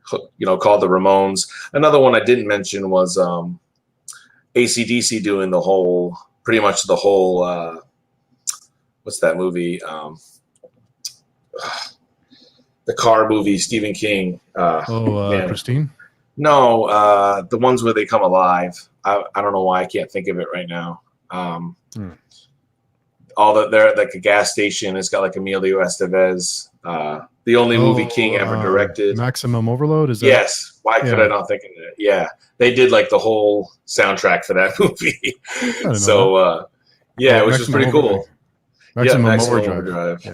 called the Ramones. Another one I didn't mention was AC/DC doing pretty much the whole what's that movie? The car movie, Stephen King. Christine? No, the ones where they come alive. I don't know why I can't think of it right now. All that they're like a gas station. It's got like Emilio Estevez. The only movie King ever directed. Maximum Overload, is that? Yes. Why could I not think of it? Yeah, they did like the whole soundtrack for that movie. So it was just pretty cool. Maximum Overdrive.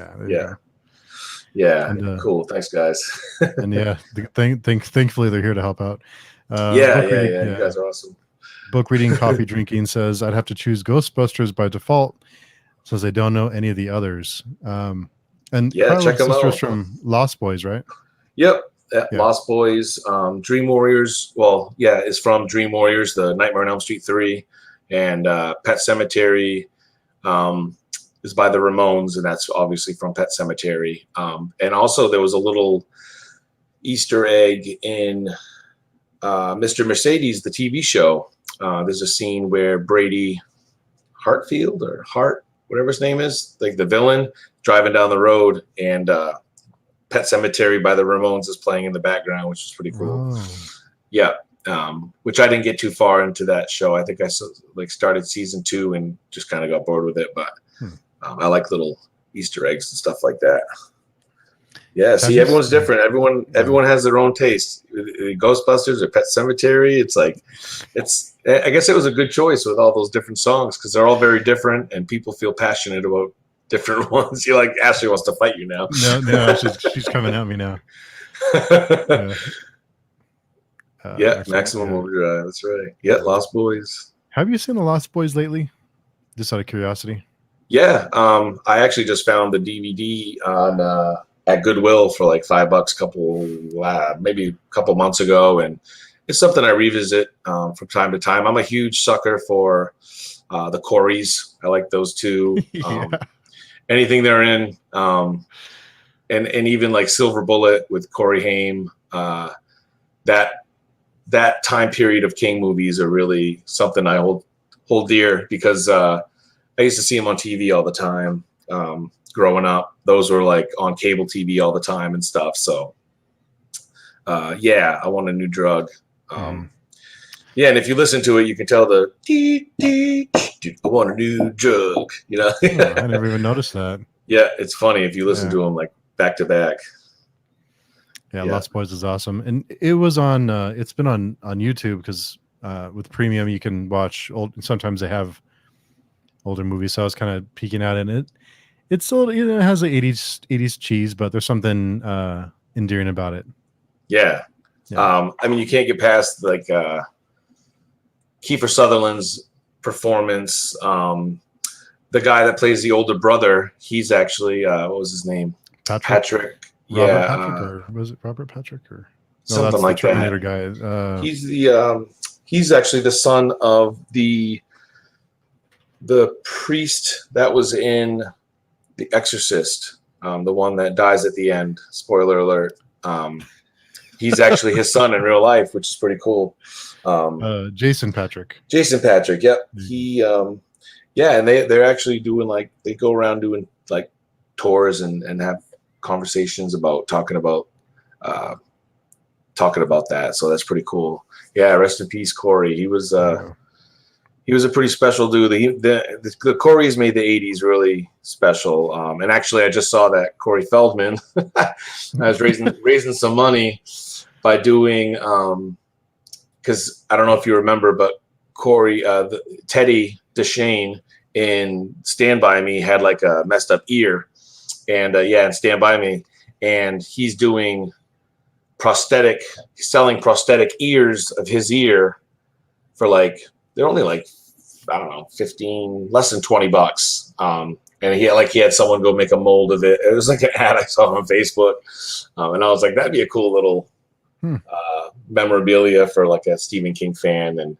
Yeah. And, cool. Thanks, guys. And yeah, thankfully they're here to help out. You guys are awesome. Book reading, coffee drinking says I'd have to choose Ghostbusters by default, since I don't know any of the others. And check them out. From Lost Boys, right? Yep. Lost Boys, Dream Warriors. Well, yeah, it's from Dream Warriors, the Nightmare on Elm Street 3, and Pet Sematary is by the Ramones, and that's obviously from Pet Sematary. And also there was a little Easter egg in Mr. Mercedes, the TV show. There's a scene where Brady Hartfield or Hart, whatever his name is, like the villain, driving down the road, and Pet Sematary by the Ramones is playing in the background, which is pretty cool. Yeah. Which I didn't get too far into that show. I think I started season 2 and just kind of got bored with it, but I like little Easter eggs and stuff like that. Yeah, see, everyone's different. Everyone has their own taste. Ghostbusters or Pet Sematary. I guess it was a good choice with all those different songs because they're all very different and people feel passionate about different ones. You're like, Ashley wants to fight you now. No, she's coming at me now. Maximum Overdrive. That's right. Yeah, Lost Boys. Have you seen the Lost Boys lately? Just out of curiosity. Yeah, I actually just found the DVD on at Goodwill for like $5 maybe a couple months ago, and it's something I revisit from time to time. I'm a huge sucker for the Coreys. I like those two. Anything they're in, and even like Silver Bullet with Corey Haim. That time period of King movies are really something I hold dear because I used to see them on TV all the time growing up. Those were like on cable TV all the time and stuff. So, I want a new drug. Yeah, and if you listen to it, you can tell the I want a new drug. I never even noticed that. Yeah, it's funny if you listen to them like back to back. Yeah, Lost Boys is awesome, and it was on. It's been on YouTube because with premium you can watch old. Sometimes they have older movies, so I was kind of peeking out in it. It's still it has the 80s cheese, but there's something endearing about it. Yeah. I mean, you can't get past like Kiefer Sutherland's performance. The guy that plays the older brother, he's actually what was his name? Patrick. Robert Patrick, or was it Robert Patrick, or something like that? Terminator guy. He's actually the son of the priest that was in The Exorcist, the one that dies at the end. Spoiler alert. He's actually his son in real life, which is pretty cool. Jason Patrick. Yep. He, and they're actually doing they go around doing like tours and have conversations about talking about talking about that. So that's pretty cool. Yeah, rest in peace, Corey. He was a pretty special dude. The Corey's made the 80s really special. And actually, I just saw that Corey Feldman. I was raising some money by doing, because I don't know if you remember, but Corey, Teddy DeShane in Stand By Me had like a messed up ear. And in Stand By Me. And he's doing selling prosthetic ears of his ear for like, they're only like, I don't know, 15, less than $20. And he had someone go make a mold of it. It was like an ad I saw on Facebook. And I was like, that'd be a cool little memorabilia for like a Stephen King fan. And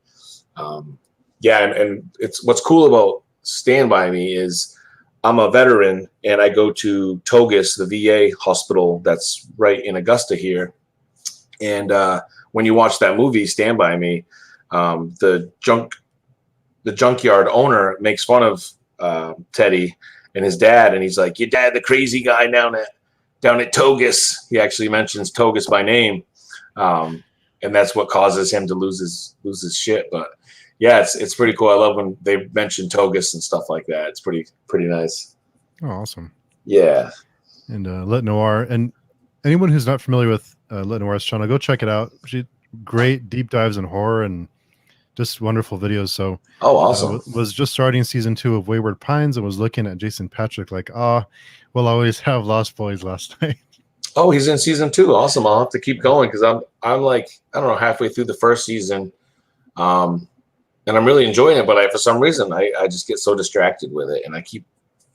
and it's what's cool about Stand By Me is I'm a veteran and I go to Togus, the VA hospital that's right in Augusta here. And when you watch that movie, Stand By Me, the junkyard owner makes fun of Teddy and his dad, and he's like, "Your dad, the crazy guy down at Togus." He actually mentions Togus by name, and that's what causes him to lose his shit. But yeah, it's pretty cool. I love when they mention Togus and stuff like that. It's pretty nice. Oh, awesome. Yeah. And Let Noir, and anyone who's not familiar with Let Noir's channel, go check it out. She great deep dives in horror and just wonderful videos. So awesome. Was just starting season 2 of Wayward Pines and was looking at Jason Patrick like, we'll always have Lost Boys last night. Oh, he's in season 2. Awesome. I'll have to keep going because I'm like, I don't know, halfway through the first season. And I'm really enjoying it, but for some reason I just get so distracted with it and I keep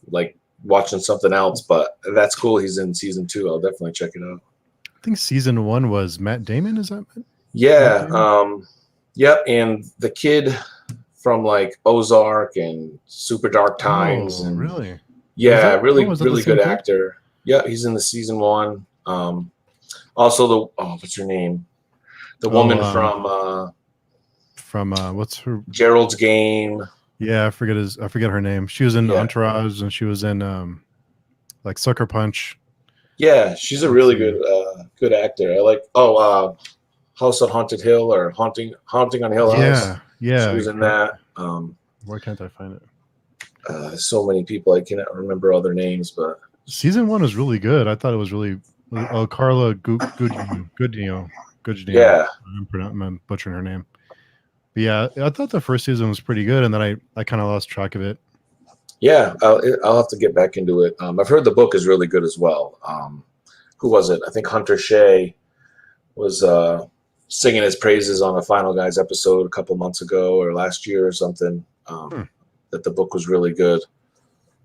like watching something else. But that's cool. He's in season 2. I'll definitely check it out. I think season 1 was Matt Damon. Is that Matt? Yeah. Yep. And the kid from like Ozark and Super Dark Times. Oh, really? Yeah, really good actor. Yeah, he's in the season 1. Also what's her name? The woman from what's her Gerald's Game. Yeah, I forget her name. She was in Entourage and she was in like Sucker Punch. Yeah, she's a really good actor. I like House on Haunted Hill or Haunting on Hill House. Yeah. She was in that. Why can't I find it? So many people I cannot remember all their names, but season 1 was really good. I thought it was really Carla Gugino. Yeah, I'm butchering her name. But yeah, I thought the first season was pretty good, and then I kind of lost track of it. Yeah, I'll have to get back into it. I've heard the book is really good as well. Who was it? I think Hunter Shea was singing his praises on a Final Guys episode a couple months ago or last year or something. That the book was really good.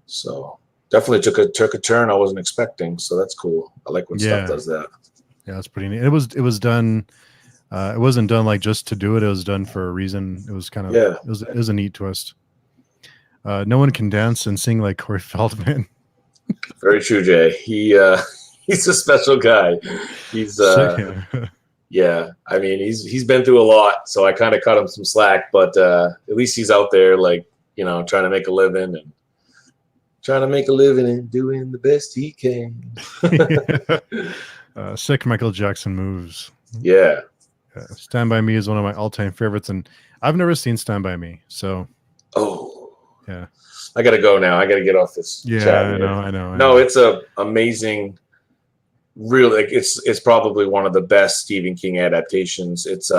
So definitely took a turn I wasn't expecting. So that's cool. I like when stuff does that. Yeah, that's pretty neat. It was done. It wasn't done like just to do it. It was done for a reason. It was kind of it was a neat twist. No one can dance and sing like Corey Feldman. Very true, Jay. He's a special guy. He's yeah. I mean, he's been through a lot, so I kind of cut him some slack. But at least he's out there, like trying to make a living and doing the best he can. Sick Michael Jackson moves. Yeah. Stand By Me is one of my all-time favorites, and I've never seen Stand By Me, so. Oh. Yeah. I gotta go now. I gotta get off this. Yeah, chat I know. No, it's a amazing. Really, it's probably one of the best Stephen King adaptations. It's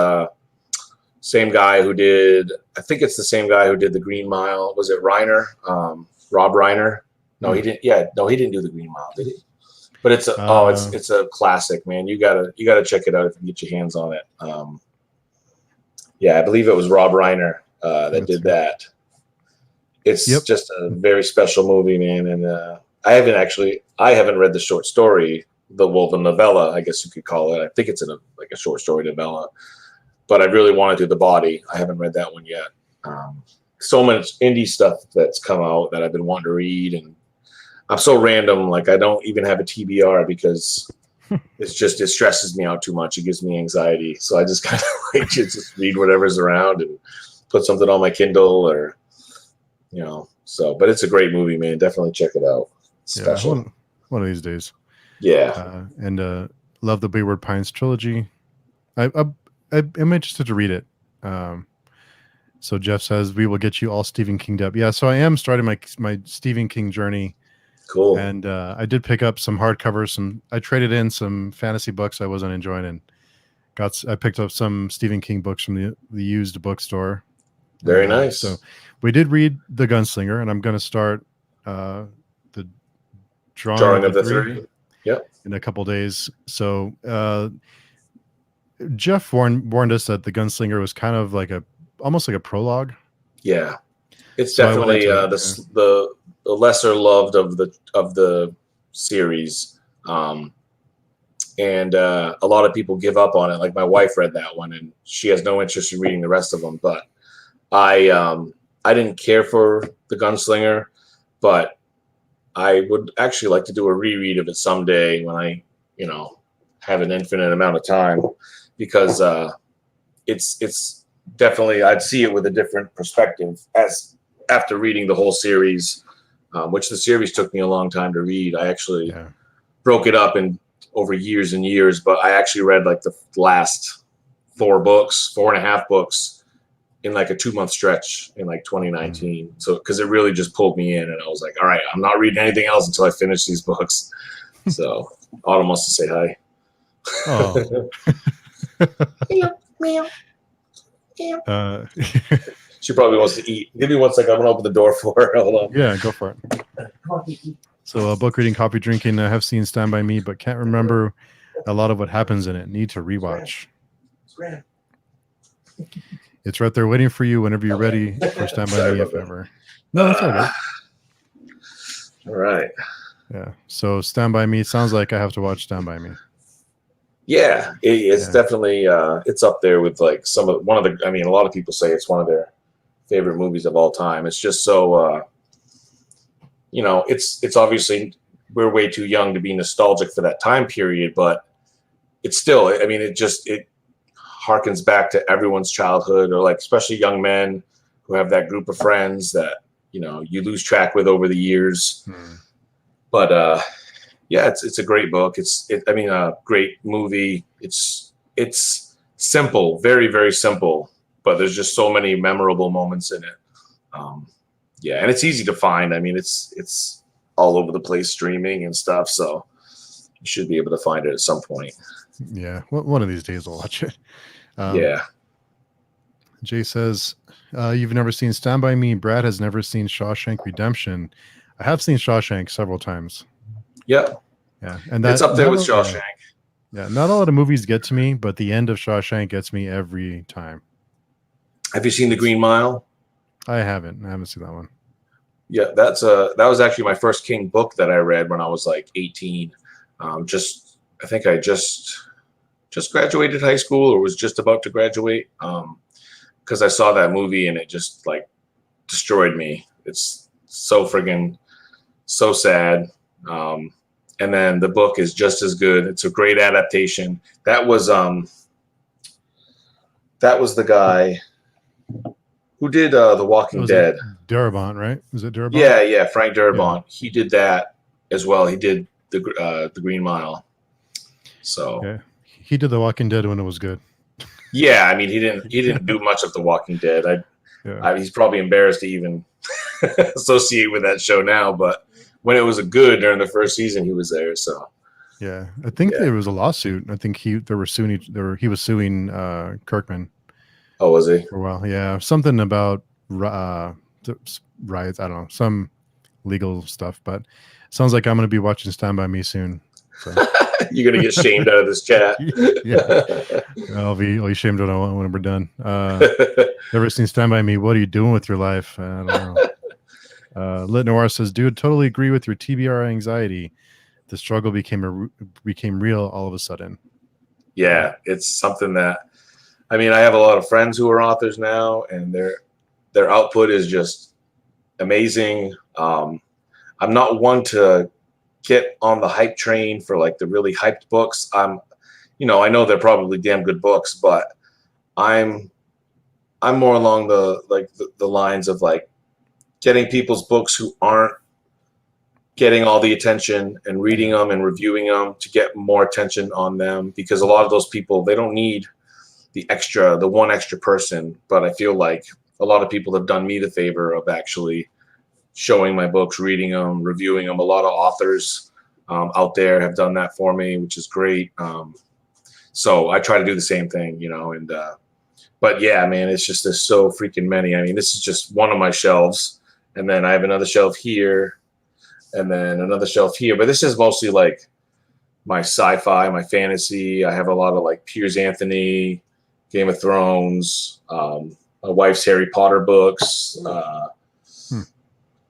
same guy who did. I think it's the same guy who did The Green Mile. Was it Reiner? Rob Reiner? No, he didn't. Yeah, no, he didn't do The Green Mile, did he? But it's a classic, man. You gotta check it out if you get your hands on it. I believe it was Rob Reiner that did that. It's just a very special movie, man. And I haven't read the short story, the novella, I guess you could call it. I think it's like a short story novella. But I really want to do The Body. I haven't read that one yet. So much indie stuff that's come out that I've been wanting to read, and I'm so random. Like I don't even have a TBR because it stresses me out too much. It gives me anxiety. So I just kind of like just read whatever's around and put something on my Kindle or. But it's a great movie, man. Definitely check it out. It's special. One of these days. Yeah. And Love the Wayward Pines trilogy. I'm interested to read it. So Jeff says we will get you all Stephen Kinged up. Yeah, so I am starting my Stephen King journey, Cool. and I did pick up some hardcovers. I traded in some fantasy books I wasn't enjoying, and I picked up some Stephen King books from the used bookstore. Very nice. So we did read The Gunslinger, and I'm going to start the Drawing of the Three. Yep. In a couple days. So Jeff warned us that The Gunslinger was kind of like almost like a prologue. Yeah, it's definitely the lesser loved of the series, and a lot of people give up on it. Like my wife read that one, and she has no interest in reading the rest of them. But I didn't care for The Gunslinger, but I would actually like to do a reread of it someday when I, have an infinite amount of time, because it's definitely, I'd see it with a different perspective as after reading the whole series, which the series took me a long time to read. I actually broke it up in over years and years, but I actually read like the last 4.5 books in like a 2-month stretch in like 2019. So, because it really just pulled me in, and I was like, all right, I'm not reading anything else until I finish these books. So Autumn wants to say hi. Oh. Meow. She probably wants to eat. Give me 1 second. I'm gonna open the door for her. Hold on. Yeah, go for it. So book reading, coffee drinking. I have seen Stand By Me, but can't remember a lot of what happens in it. Need to rewatch. It's right there waiting for you whenever you're ready for Stand By Me, if ever. No, that's all good. All right. Yeah. So Stand By Me sounds like I have to watch Stand By Me. Yeah, it's definitely it's up there with like a lot of people say it's one of their favorite movies of all time. It's just so it's obviously we're way too young to be nostalgic for that time period, but it's still, it harkens back to everyone's childhood, or like especially young men who have that group of friends that you lose track with over the years. But yeah, it's a great book. A great movie. It's simple, very, very simple, but there's just so many memorable moments in it. Yeah, and it's easy to find. It's all over the place streaming and stuff, so you should be able to find it at some point. Yeah, one of these days I'll watch it. Yeah. Jay says, you've never seen Stand By Me. Brad has never seen Shawshank Redemption. I have seen Shawshank several times. Yep. Yeah. And it's up there with Shawshank. Yeah. Not a lot of movies get to me, but the end of Shawshank gets me every time. Have you seen The Green Mile? I haven't seen that one. Yeah, that was actually my first King book that I read when I was like 18. I think I just graduated high school, or was just about to graduate, because I saw that movie and it just like destroyed me. It's so sad. And then the book is just as good. It's a great adaptation. That was the guy who did The Walking Dead. Darabont, right? Is it Darabont? Yeah, Frank Darabont. Yeah. He did that as well. He did the Green Mile. So yeah. He did The Walking Dead when it was good. Yeah, he didn't do much of The Walking Dead. He's probably embarrassed to even associate with that show now, but when it was good during the first season, he was there. So yeah, I think there was a lawsuit. I think he was suing Kirkman. Oh, was he? For a while, yeah, something about riots. I don't know, some legal stuff. But it sounds like I'm going to be watching Stand By Me soon. So. You're going to get shamed out of this chat. Yeah, I'll be shamed when we're done. Ever seen Stand By Me? What are you doing with your life? I don't know. Lit Noir says, dude, totally agree with your TBR anxiety. The struggle became real all of a sudden. Yeah, it's something that, I have a lot of friends who are authors now, and their output is just amazing. I'm not one to get on the hype train for like the really hyped books. I know they're probably damn good books, but I'm more along the lines of like getting people's books who aren't getting all the attention and reading them and reviewing them to get more attention on them, because a lot of those people, they don't need the one extra person. But I feel like a lot of people have done me the favor of actually showing my books, reading them, reviewing them. A lot of authors out there have done that for me, which is great. So I try to do the same thing, and but yeah, man, it's just, there's so freaking many. I mean, this is just one of my shelves, and then I have another shelf here, and then another shelf here. But this is mostly like my sci-fi, my fantasy. I have a lot of like Piers Anthony, Game of Thrones, my wife's Harry Potter books,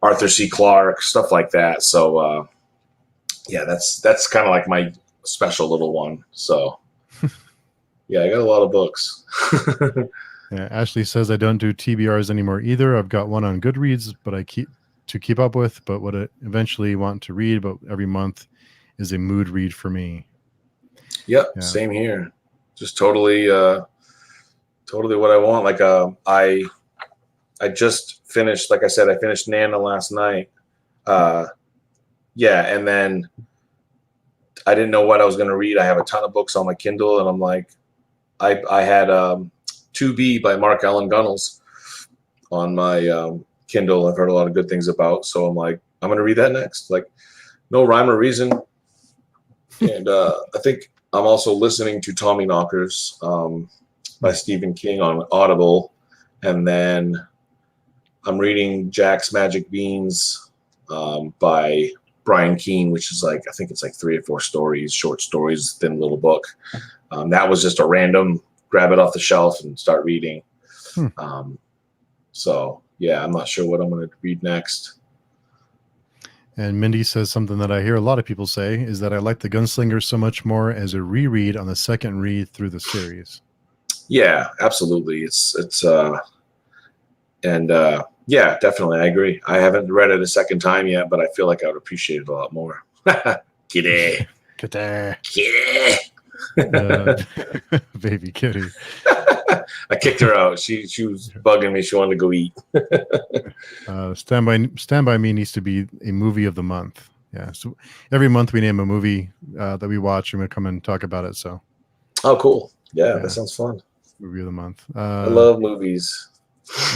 Arthur C. Clarke, stuff like that. So yeah, that's kind of like my special little one. So yeah, I got a lot of books. Yeah, Ashley says I don't do TBRs anymore either. I've got one on Goodreads, but I keep up with. But what I eventually want to read, but every month is a mood read for me. Yep, yeah. Same here. Just totally what I want. Like I just finished, like I said, I finished Nana last night. Yeah, and then I didn't know what I was going to read. I have a ton of books on my Kindle, and I'm like, I had 2B by Mark Allen Gunnels on my Kindle. I've heard a lot of good things about, so I'm like, I'm going to read that next. Like, no rhyme or reason. And I think I'm also listening to Tommy Knockers by Stephen King on Audible, and then I'm reading Jack's Magic Beans by Brian Keene, which is like, I think it's like 3 or 4 stories, short stories, thin little book. That was just a random grab it off the shelf and start reading. So yeah, I'm not sure what I'm going to read next. And Mindy says something that I hear a lot of people say is that I like the Gunslinger so much more as a reread on the second read through the series. Yeah, absolutely. Yeah, definitely. I agree. I haven't read it a second time yet, but I feel like I would appreciate it a lot more. Kitty. Kitty. Baby kitty. I kicked her out. She was bugging me. She wanted to go eat. Stand By Me needs to be a movie of the month. Yeah. So every month we name a movie that we watch and we come and talk about it. So. Oh, cool. Yeah, that sounds fun. Movie of the month. I love movies.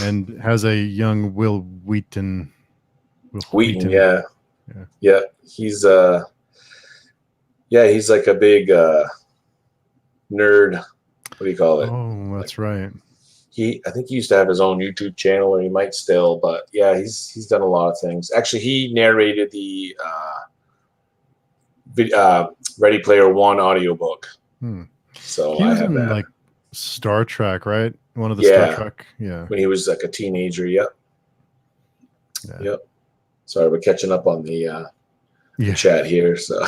And has a young Will Wheaton. Yeah. He's he's like a big nerd. What do you call it? Oh, that's right. I think he used to have his own YouTube channel, or he might still, but yeah, he's done a lot of things. Actually, he narrated the Ready Player One audiobook. So he was I have that. Like Star Trek, right? One of the Star Trek. Yeah. When he was like a teenager. Yep. Sorry, we're catching up on the chat here. So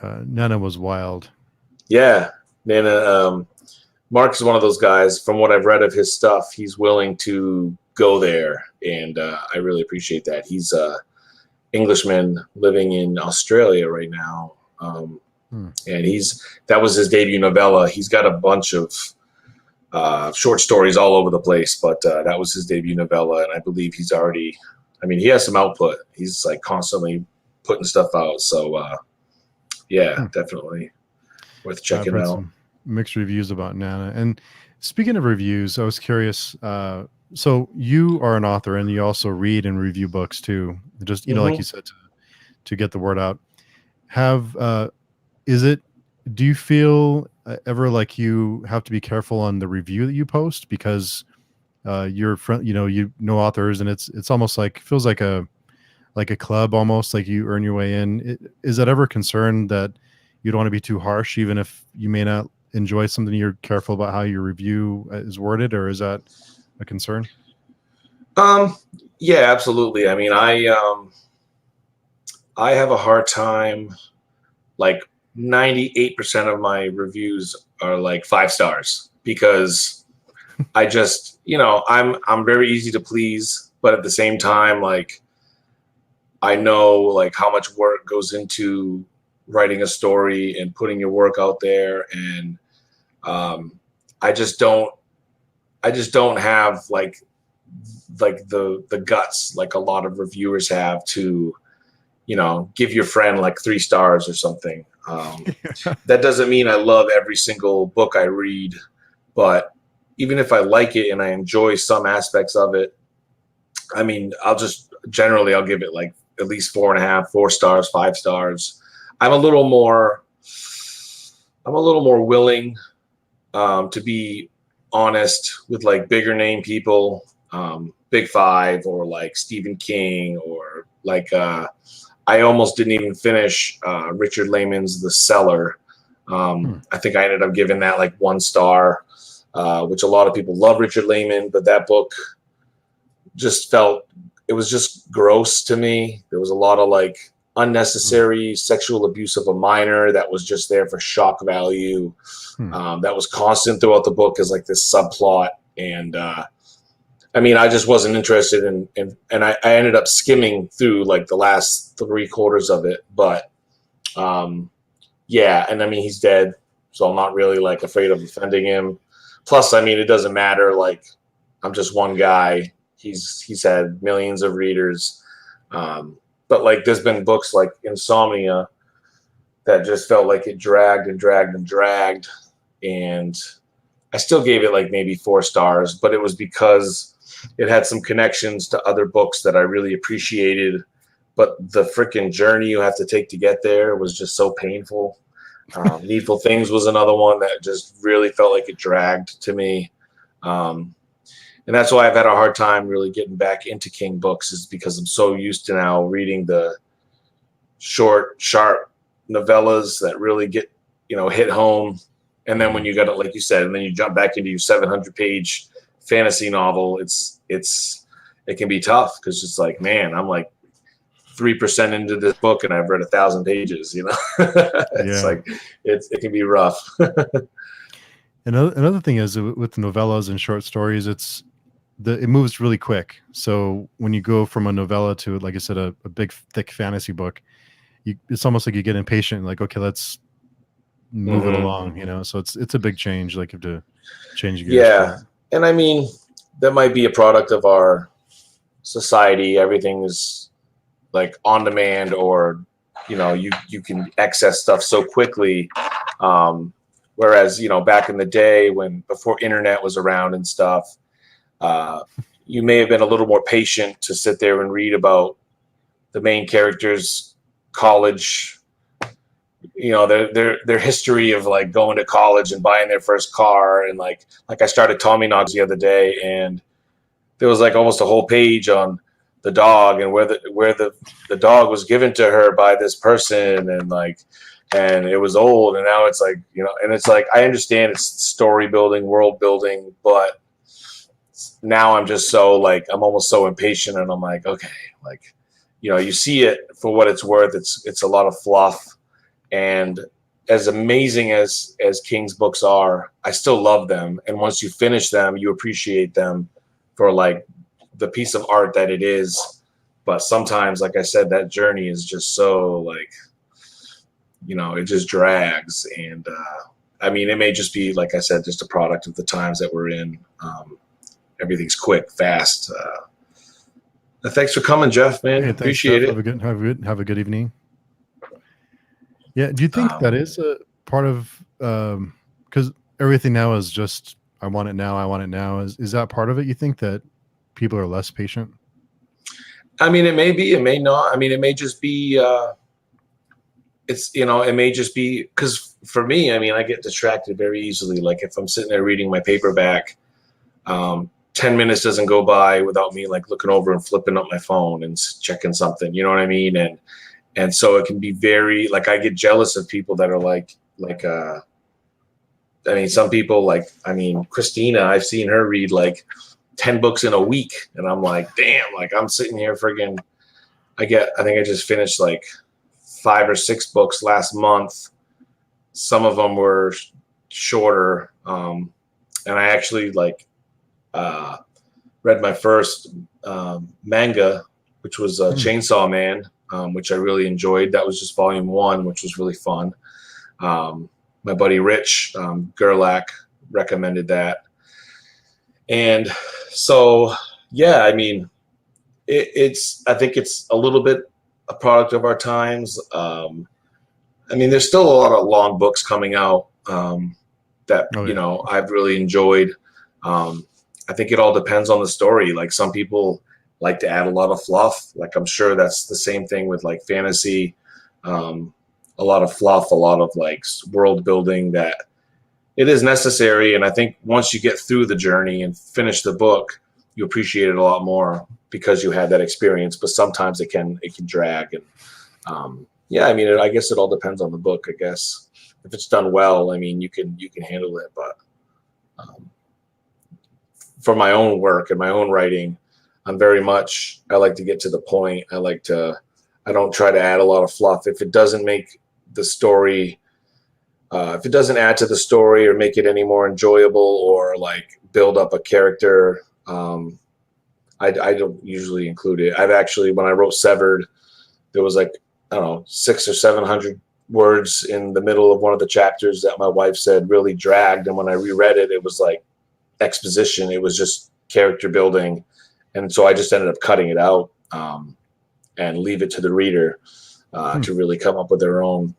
Nana was wild. Yeah, Nana. Mark is one of those guys. From what I've read of his stuff, he's willing to go there, and I really appreciate that. He's a Englishman living in Australia right now, and that was his debut novella. He's got a bunch of short stories all over the place, but that was his debut novella, and I believe he's already. I mean, he has some output. He's like constantly putting stuff out. So definitely worth checking out. Some mixed reviews about Nana. And speaking of reviews, I was curious. So you are an author and you also read and review books too. Just, like you said, to get the word out. Do you feel ever like you have to be careful on the review that you post because you're authors, and it's almost like, feels like a club, almost like you earn your way in. Is that ever a concern that you don't want to be too harsh, even if you may not enjoy something? You're careful about how your review is worded, or is that a concern? Yeah, absolutely. I mean, I have a hard time. Like 98% of my reviews are like 5 stars because I just, I'm very easy to please, but at the same time, like, I know like how much work goes into writing a story and putting your work out there, and I just don't have like like the guts, like a lot of reviewers have, to, you know, give your friend like 3 stars or something. That doesn't mean I love every single book I read, but even if I like it and I enjoy some aspects of it, I mean, I'll give it like at least 4.5, 4 stars, 5 stars. I'm a little more willing to be honest with like bigger name people, Big Five, or like Stephen King, or like I almost didn't even finish Richard Lehman's The Cellar. I think I ended up giving that like 1 star, which a lot of people love Richard Lehman, but that book it was just gross to me. There was a lot of like unnecessary sexual abuse of a minor that was just there for shock value. That was constant throughout the book as like this subplot. And I mean, I just wasn't interested in and I ended up skimming through like the last 3/4 of it. But yeah, and I mean, he's dead, so I'm not really like afraid of offending him. Plus, I mean, it doesn't matter. Like, I'm just one guy. He's had millions of readers. But like, there's been books like Insomnia that just felt like it dragged and dragged and dragged. And I still gave it like maybe 4 stars, but it was because it had some connections to other books that I really appreciated. But the freaking journey you have to take to get there was just so painful. Needful Things was another one that just really felt like it dragged to me. And that's why I've had a hard time really getting back into King books, is because I'm so used to now reading the short, sharp novellas that really get, you know, hit home. And then when you got it, like you said, and then you jump back into your 700-page fantasy novel, it can be tough, because it's like, man, I'm like 3% into this book and I've read 1,000 pages, you know. It's like, it can be rough. Another thing is with novellas and short stories, it moves really quick. So when you go from a novella to, like I said, a big thick fantasy book, it's almost like you get impatient. Like, okay, let's move it along, you know. So it's a big change. Like, you have to change gears. Yeah, and I mean, that might be a product of our society. Everything is like on demand, or, you know, you can access stuff so quickly. Whereas, you know, back in the day, before internet was around and stuff, you may have been a little more patient to sit there and read about the main characters' college, you know, their history of like going to college and buying their first car. And like I started Tommyknock's the other day, and there was like almost a whole page on the dog and where the dog was given to her by this person, and it was old, and now it's like, you know, and it's like, I understand it's story building, world building, but now I'm just so like, I'm almost so impatient, and I'm like, okay, like, you know, you see it for what it's worth. It's a lot of fluff. And as amazing as King's books are, I still love them. And once you finish them, you appreciate them for like the piece of art that it is. But sometimes, like I said, that journey is just so like, you know, it just drags. And I mean, it may just be, like I said, just a product of the times that we're in. Everything's quick, fast. Thanks for coming, Jeff, man. Hey, appreciate Jeff. it. Have a good evening. Yeah. Do you think that is a part of, because everything now is just, I want it now. I want it now. Is that part of it? You think that people are less patient? I mean, it may be, it may not. I mean, it may just be, it's, you know, it may just be, because for me, I mean, I get distracted very easily. Like if I'm sitting there reading my paperback, 10 minutes doesn't go by without me like looking over and flipping up my phone and checking something, you know what I mean? And so it can be very, like, I get jealous of people that are like, I mean, some people like, I mean, Christina, I've seen her read like 10 books in a week. And I'm like, damn, like I'm sitting here friggin', I think I just finished like 5 or 6 books last month. Some of them were shorter. And I actually like, read my first manga, which was Chainsaw Man, which I really enjoyed. That was just volume 1, which was really fun. My buddy Rich Gerlach recommended that. And so, Yeah, I mean, I think it's a little bit a product of our times. I mean, there's still a lot of long books coming out that, Oh you yeah. know, I've really enjoyed. I think it all depends on the story. Like some people like to add a lot of fluff. Like I'm sure that's the same thing with like fantasy. A lot of fluff, a lot of like world building that it is necessary. And I think once you get through the journey and finish the book, you appreciate it a lot more because you had that experience. But sometimes it can drag. And yeah, I mean, I guess it all depends on the book. I guess if it's done well, I mean, you can handle it. But um, for my own work and my own writing, I like to get to the point. I don't try to add a lot of fluff. If it doesn't make the story, if it doesn't add to the story or make it any more enjoyable or like build up a character, I don't usually include it. I've actually, when I wrote Severed, there was like, I don't know, 600 or 700 words in the middle of one of the chapters that my wife said really dragged. And when I reread it, it was like exposition. It was just character building. And so I just ended up cutting it out and leave it to the reader to really come up with their own.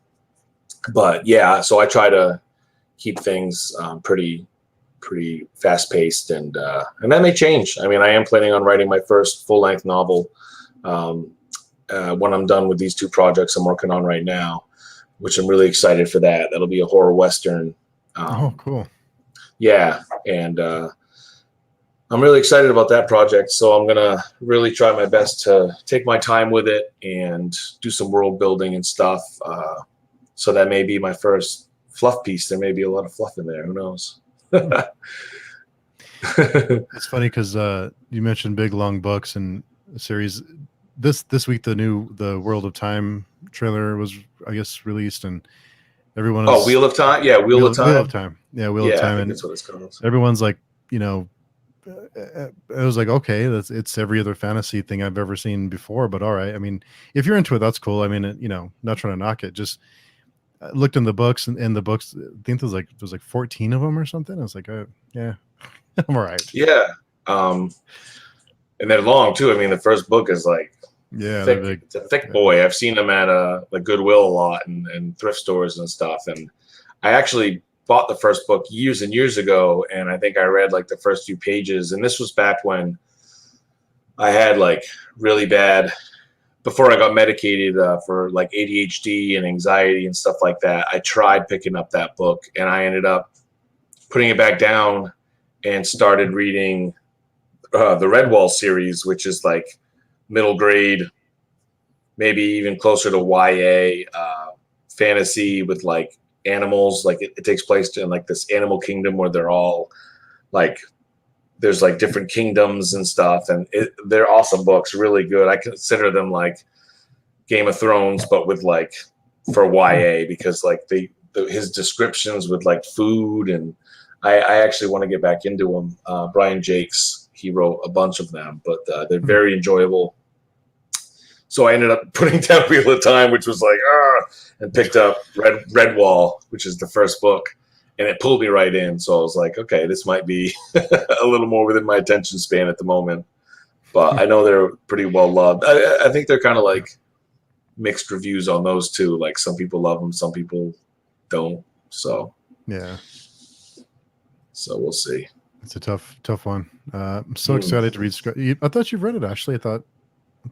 But yeah, so I try to keep things pretty fast paced, and that may change. I mean, I am planning on writing my first full length novel when I'm done with these two projects I'm working on right now, which I'm really excited for that. That'll be a horror Western. Oh, cool. Yeah. And I'm really excited about that project. So I'm going to really try my best to take my time with it and do some world building and stuff. So that may be my first fluff piece. There may be a lot of fluff in there. Who knows? It's funny because you mentioned big long books and a series. This week the World of Time trailer was, I guess, released, and everyone was Wheel of Time. Yeah, Wheel of Time. Wheel of Time. Yeah, Wheel of Yeah, I Time, think and that's what it's called. everyone's like, you know, it was like, okay, it's every other fantasy thing I've ever seen before, but all right. I mean, if you're into it, that's cool. I mean, you know, not trying to knock it. Just looked in the books, and in the books, I think there's like 14 of them or something. I was like, yeah, I'm all right. Yeah. And they're long too. I mean, the first book is like Yeah, thick. they're big. It's a thick boy. I've seen them at like Goodwill a lot and thrift stores and stuff. And I actually bought the first book years and years ago, and I think I read like the first few pages. And this was back when I had like really bad, before I got medicated for like ADHD and anxiety and stuff like that. I tried picking up that book, and I ended up putting it back down and started reading the Redwall series, which is like middle grade, maybe even closer to YA fantasy with like animals. Like it takes place in like this animal kingdom where they're all like, there's like different kingdoms and stuff, and they're awesome books, really good. I consider them like Game of Thrones, but with like for YA, because like his descriptions with like food, and I actually want to get back into them. Brian Jakes, he wrote a bunch of them, but they're very enjoyable. So I ended up putting down Wheel of Time, which was like, and picked up Redwall, which is the first book, and it pulled me right in. So I was like, okay, this might be a little more within my attention span at the moment. But I know they're pretty well loved. I think they're kind of like mixed reviews on those two. Like some people love them, some people don't. So Yeah. So we'll see. It's a tough one. I'm so excited to read. I thought you've read it, Ashley. I thought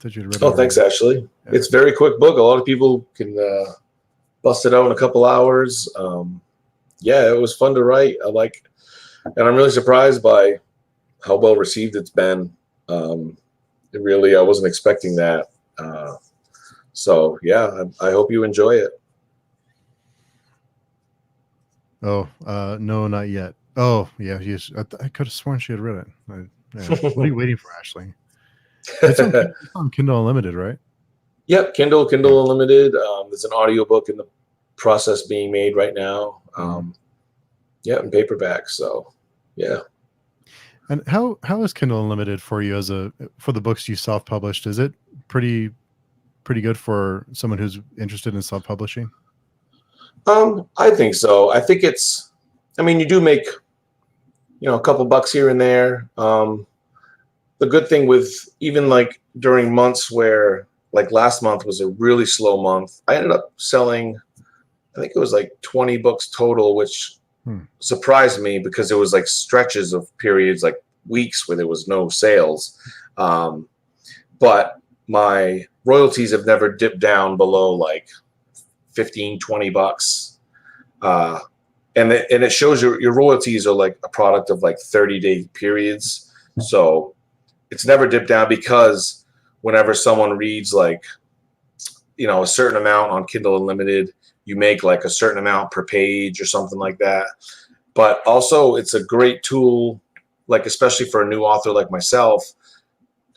you'd read it. Oh, thanks, Ashley. Yeah. It's a very quick book. A lot of people can bust it out in a couple hours. Yeah, it was fun to write. And I'm really surprised by how well received it's been. I wasn't expecting that. So yeah, I hope you enjoy it. Oh, no, not yet. Oh, yeah. I could have sworn she had read it. What are you waiting for, Ashley? It's on Kindle Unlimited, right? Yep, Kindle Unlimited. There's an audiobook in the process being made right now. Yeah, in paperback. So, yeah. And how is Kindle Unlimited for you for the books you self-published? Is it pretty good for someone who's interested in self-publishing? I think so. I think you do make, a couple bucks here and there. the good thing with even like during months where like last month was a really slow month, I ended up selling, I think it was like 20 books total, which surprised me because it was like stretches of periods, like weeks where there was no sales. But my royalties have never dipped down below like 15, 20 bucks. And it shows your royalties are like a product of like 30-day periods. So it's never dipped down because whenever someone reads like, you know, a certain amount on Kindle Unlimited, you make like a certain amount per page or something like that. But also it's a great tool, like especially for a new author like myself.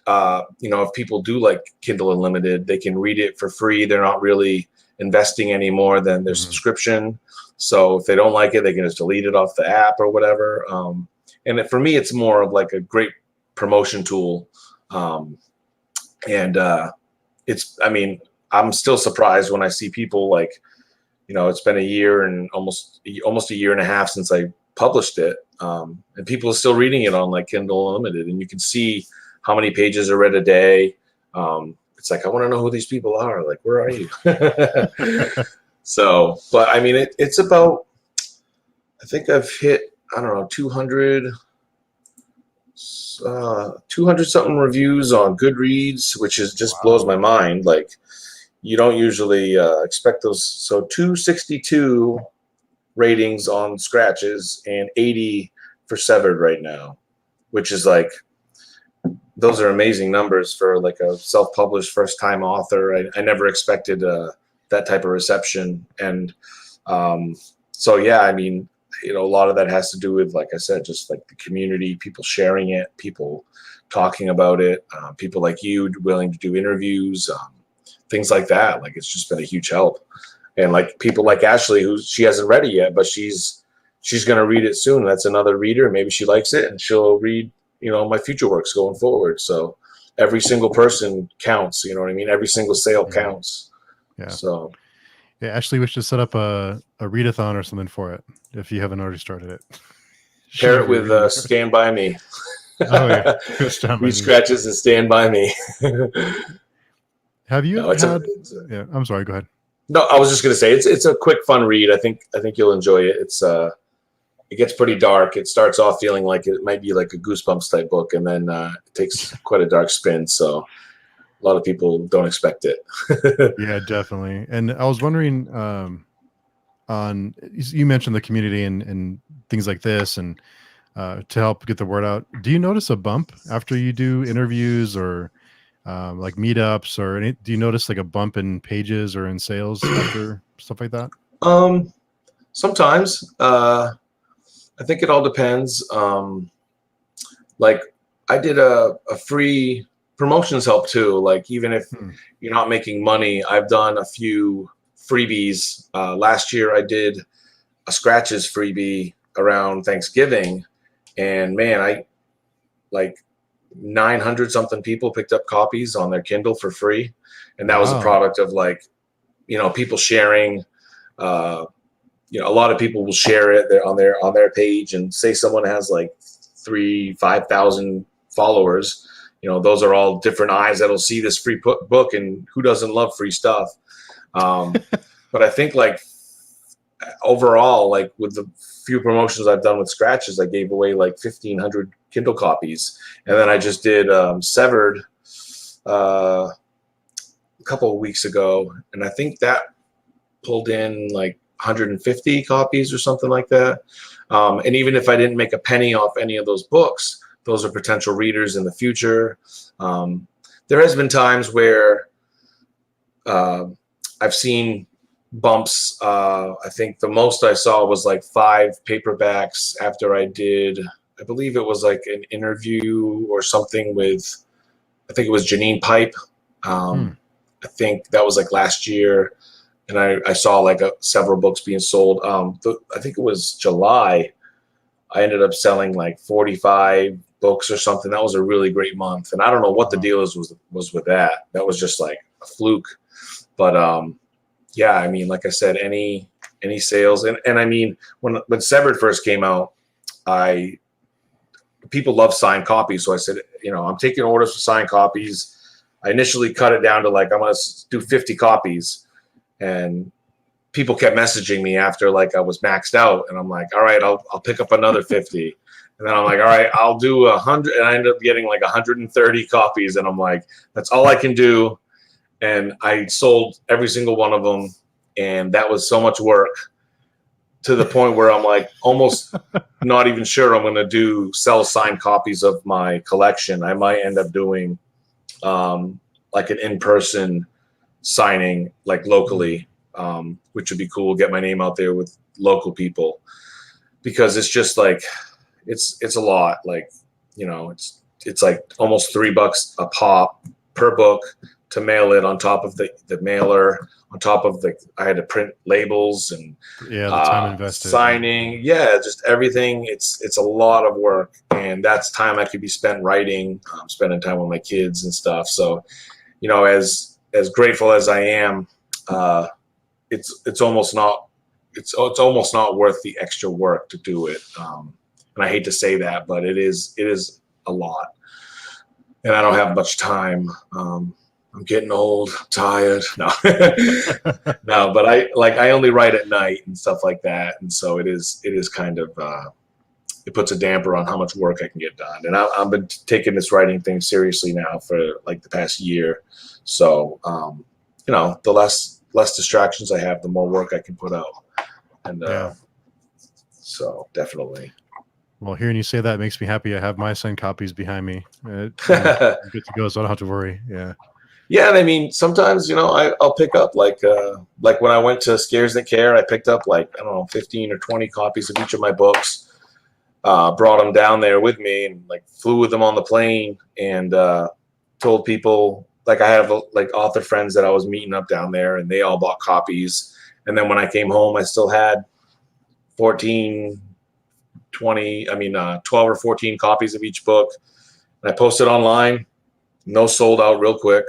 You know, if people do like Kindle Unlimited, they can read it for free. They're not really investing any more than their subscription. So if they don't like it, they can just delete it off the app or whatever. For me, it's more of like a great promotion tool. I mean, I'm still surprised when I see people like, you know, it's been a year and almost a year and a half since I published it. And people are still reading it on like Kindle Unlimited, and you can see how many pages are read a day. It's like, I want to know who these people are. Like, where are you? So, but I mean, it's about, I think I've hit, I don't know, 200 something reviews on Goodreads, which is just blows my mind. Like, you don't usually expect those. So 262 ratings on Scratches and 80 for Severed right now, which is like, those are amazing numbers for like a self-published first-time author. I never expected that type of reception. And so, yeah, I mean, you know, a lot of that has to do with, like I said, just like the community, people sharing it, people talking about it, people like you willing to do interviews, things like that. Like, it's just been a huge help. And like people like Ashley, who she hasn't read it yet, but she's going to read it soon. That's another reader. Maybe she likes it and she'll read, you know, my future works going forward. So every single person counts, you know what I mean? Every single sale counts. Yeah. So yeah, Ashley, we should set up a readathon or something for it if you haven't already started it. pair it with Stand By Me. Oh yeah. Read Scratches and Stand By Me. Have you had yeah, I'm sorry, go ahead. No, I was just gonna say it's a quick, fun read. I think you'll enjoy it. It gets pretty dark. It starts off feeling like it might be like a Goosebumps type book, and then it takes quite a dark spin. So a lot of people don't expect it. Yeah, definitely. And I was wondering, you mentioned the community and things like this, and to help get the word out. Do you notice a bump after you do interviews or like meetups, or do you notice like a bump in pages or in sales after stuff like that? Sometimes. I think it all depends. Like I did a free promotions help too. Like even if you're not making money, I've done a few freebies. Last year I did a Scratches freebie around Thanksgiving, and man, I like 900 something people picked up copies on their Kindle for free. And that was a product of like, you know, people sharing, you know, a lot of people will share it on their page, and say someone has like 5,000 followers, you know, those are all different eyes that'll see this free book, and who doesn't love free stuff? But I think like overall, like with the few promotions I've done with Scratches, I gave away like 1,500 Kindle copies. And then I just did Severed a couple of weeks ago, and I think that pulled in like 150 copies or something like that. And even if I didn't make a penny off any of those books, those are potential readers in the future. There has been times where I've seen bumps. I think the most I saw was like 5 paperbacks after I did, I believe it was like an interview or something with, I think it was Janine Pipe. I think that was like last year. And I saw like several books being sold. I think it was July. I ended up selling like 45 books or something. That was a really great month. And I don't know what the deal was with that. That was just like a fluke. But yeah, I mean, like I said, any sales. And I mean, when Severed first came out, people love signed copies. So I said, I'm taking orders for signed copies. I initially cut it down to like, I'm going to do 50 copies, and people kept messaging me after like I was maxed out, and I'm like, all right, I'll pick up another 50. And then I'm like, all right, I'll do 100. And I ended up getting like 130 copies. And I'm like, that's all I can do. And I sold every single one of them. And that was so much work, to the point where I'm like almost not even sure I'm going to sell signed copies of my collection. I might end up doing like an in-person signing, like locally, which would be cool. Get my name out there with local people, because it's just like, it's a lot. Like, it's like almost $3 a pop per book to mail it, on top of the mailer, on top of I had to print labels and the time invested, signing, just everything. It's a lot of work, and that's time I could be spent writing, spending time with my kids and stuff. So, as grateful as I am, it's almost not worth the extra work to do it. And I hate to say that, but it is a lot, and I don't have much time. I'm getting old, tired. No, no, but I only write at night and stuff like that. And so it is kind of, it puts a damper on how much work I can get done. And I've been taking this writing thing seriously now for like the past year. So, the less distractions I have, the more work I can put out. And so definitely. Well, hearing you say that makes me happy. I have my signed copies behind me. I'm good to go, so I don't have to worry. Yeah. Yeah, and I mean, sometimes, I'll pick up like when I went to Scares That Care, I picked up like, I don't know, 15 or 20 copies of each of my books, brought them down there with me, and like flew with them on the plane, and told people, like I have like author friends that I was meeting up down there, and they all bought copies. And then when I came home, I still had 12 or 14 copies of each book. And I posted online, no sold out real quick.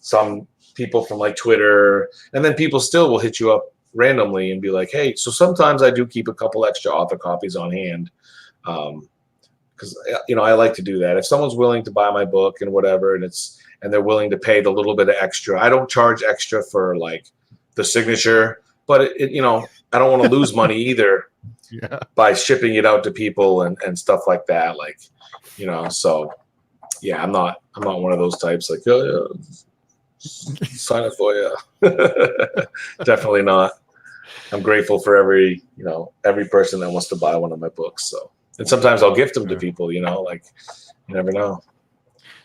Some people from like Twitter, and then people still will hit you up randomly and be like, hey, so sometimes I do keep a couple extra author copies on hand. Because, I like to do that. If someone's willing to buy my book and whatever, and they're willing to pay the little bit of extra, I don't charge extra for like the signature, but I don't want to lose money either by shipping it out to people and stuff like that. Like, so yeah, I'm not one of those types like, oh, yeah, sign it for you. Definitely not. I'm grateful for every person that wants to buy one of my books. So, and sometimes I'll gift them to people, like, you never know.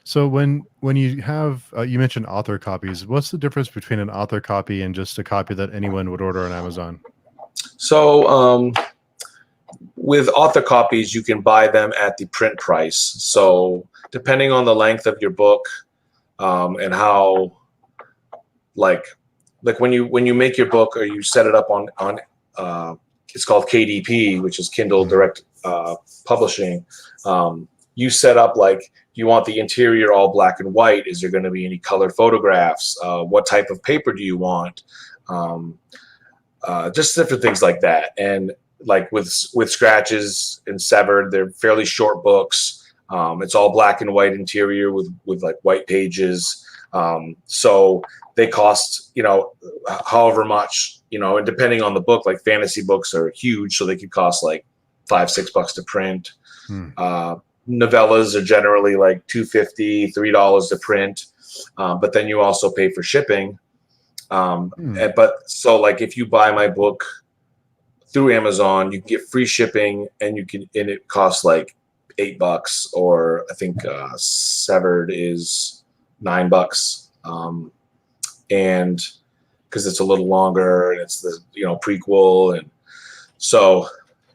So when you have, you mentioned author copies, what's the difference between an author copy and just a copy that anyone would order on Amazon? So, with author copies, you can buy them at the print price. So depending on the length of your book, and how, like when you make your book or you set it up on it's called KDP, which is Kindle Direct Publishing. You set up like, do you want the interior all black and white? Is there going to be any colored photographs? What type of paper do you want? Just different things like that. And like with Scratches and Severed, they're fairly short books. It's all black and white interior with like white pages. So they cost, however much, and depending on the book, like fantasy books are huge. So they could cost like $5-6 to print. Novellas are generally like $2.50, $3 to print. But then you also pay for shipping. But so like if you buy my book through Amazon, you can get free shipping, and it costs like $8, or I think Severed is $9. And because it's a little longer, and it's the prequel, and so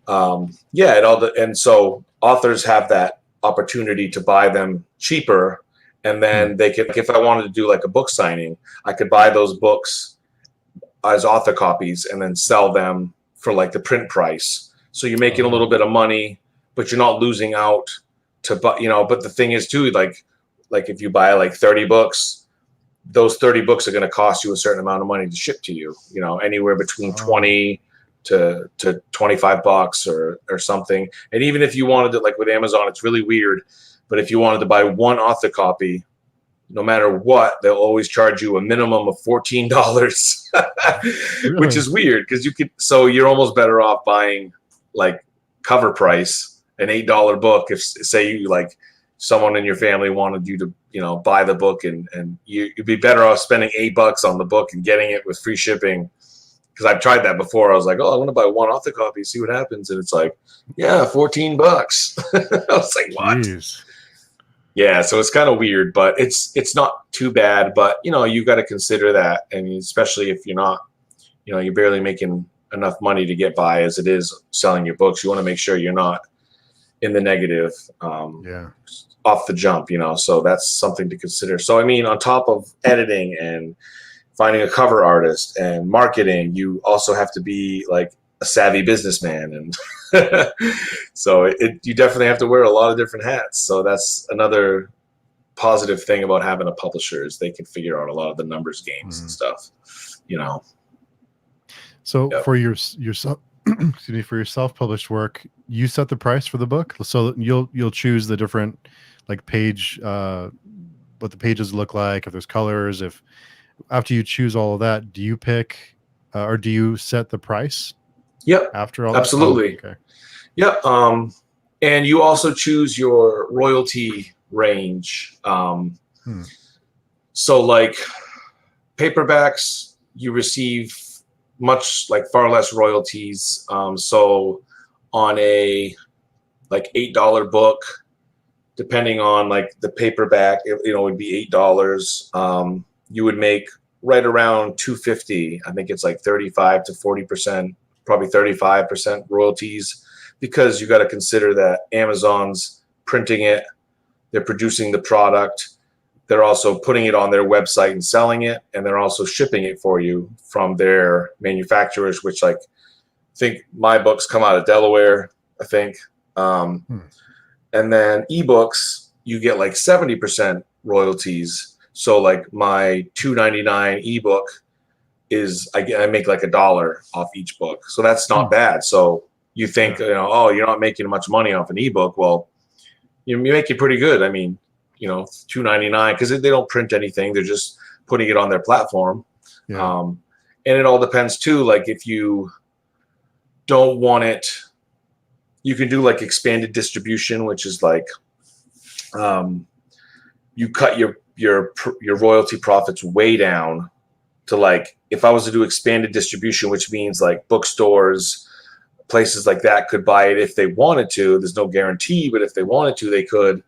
and so authors have that opportunity to buy them cheaper, and then they could, if I wanted to do like a book signing, I could buy those books as author copies and then sell them for like the print price. So you're making a little bit of money, but you're not losing out to, but the thing is too, like if you buy like 30 books, those 30 books are going to cost you a certain amount of money to ship to you, anywhere between 20 to $25 or something. And even if you wanted to, like with Amazon, it's really weird, but if you wanted to buy one author copy, no matter what, they'll always charge you a minimum of $14, Really? which is weird because so you're almost better off buying like cover price, an $8 book. If say you like someone in your family wanted you to, buy the book and you'd be better off spending $8 on the book and getting it with free shipping. Because I've tried that before. I was like, oh, I want to buy one author copy, see what happens. And it's like, yeah, $14. I was like, what? Jeez. Yeah, so it's kind of weird, but it's not too bad. But you got to consider that, and especially if you're not, you're barely making enough money to get by as it is selling your books. You want to make sure you're not in the negative off the jump. So that's something to consider. So I mean, on top of editing and finding a cover artist and marketing, you also have to be like a savvy businessman, and so you definitely have to wear a lot of different hats. So that's another positive thing about having a publisher is they can figure out a lot of the numbers games and stuff. So for your excuse me, for your self-published work, you set the price for the book. So you'll choose the different like page, what the pages look like, if there's colors, if after you choose all of that, do you pick or do you set the price? Yep. After all absolutely. That? Oh, okay. Yep. And you also choose your royalty range. So like paperbacks, you receive far less royalties. So on a like $8 book, depending on like the paperback, it would be $8. You would make right around $250. I think it's like 35 to 40%, probably 35% royalties, because you got to consider that Amazon's printing it, they're producing the product, they're also putting it on their website and selling it, and they're also shipping it for you from their manufacturers, which like I think my books come out of Delaware, I think. And then ebooks, you get like 70% royalties. So like my $2.99 ebook is I make like $1 off each book. So that's not bad. So you think, oh, you're not making much money off an ebook. Well, you make it pretty good. I mean, $2.99 because they don't print anything. They're just putting it on their platform. Yeah. And it all depends too. Like if you don't want it, you can do like expanded distribution, which is like you cut your royalty profits way down to like, if I was to do expanded distribution, which means like bookstores, places like that could buy it if they wanted to. There's no guarantee, but if they wanted to, they could.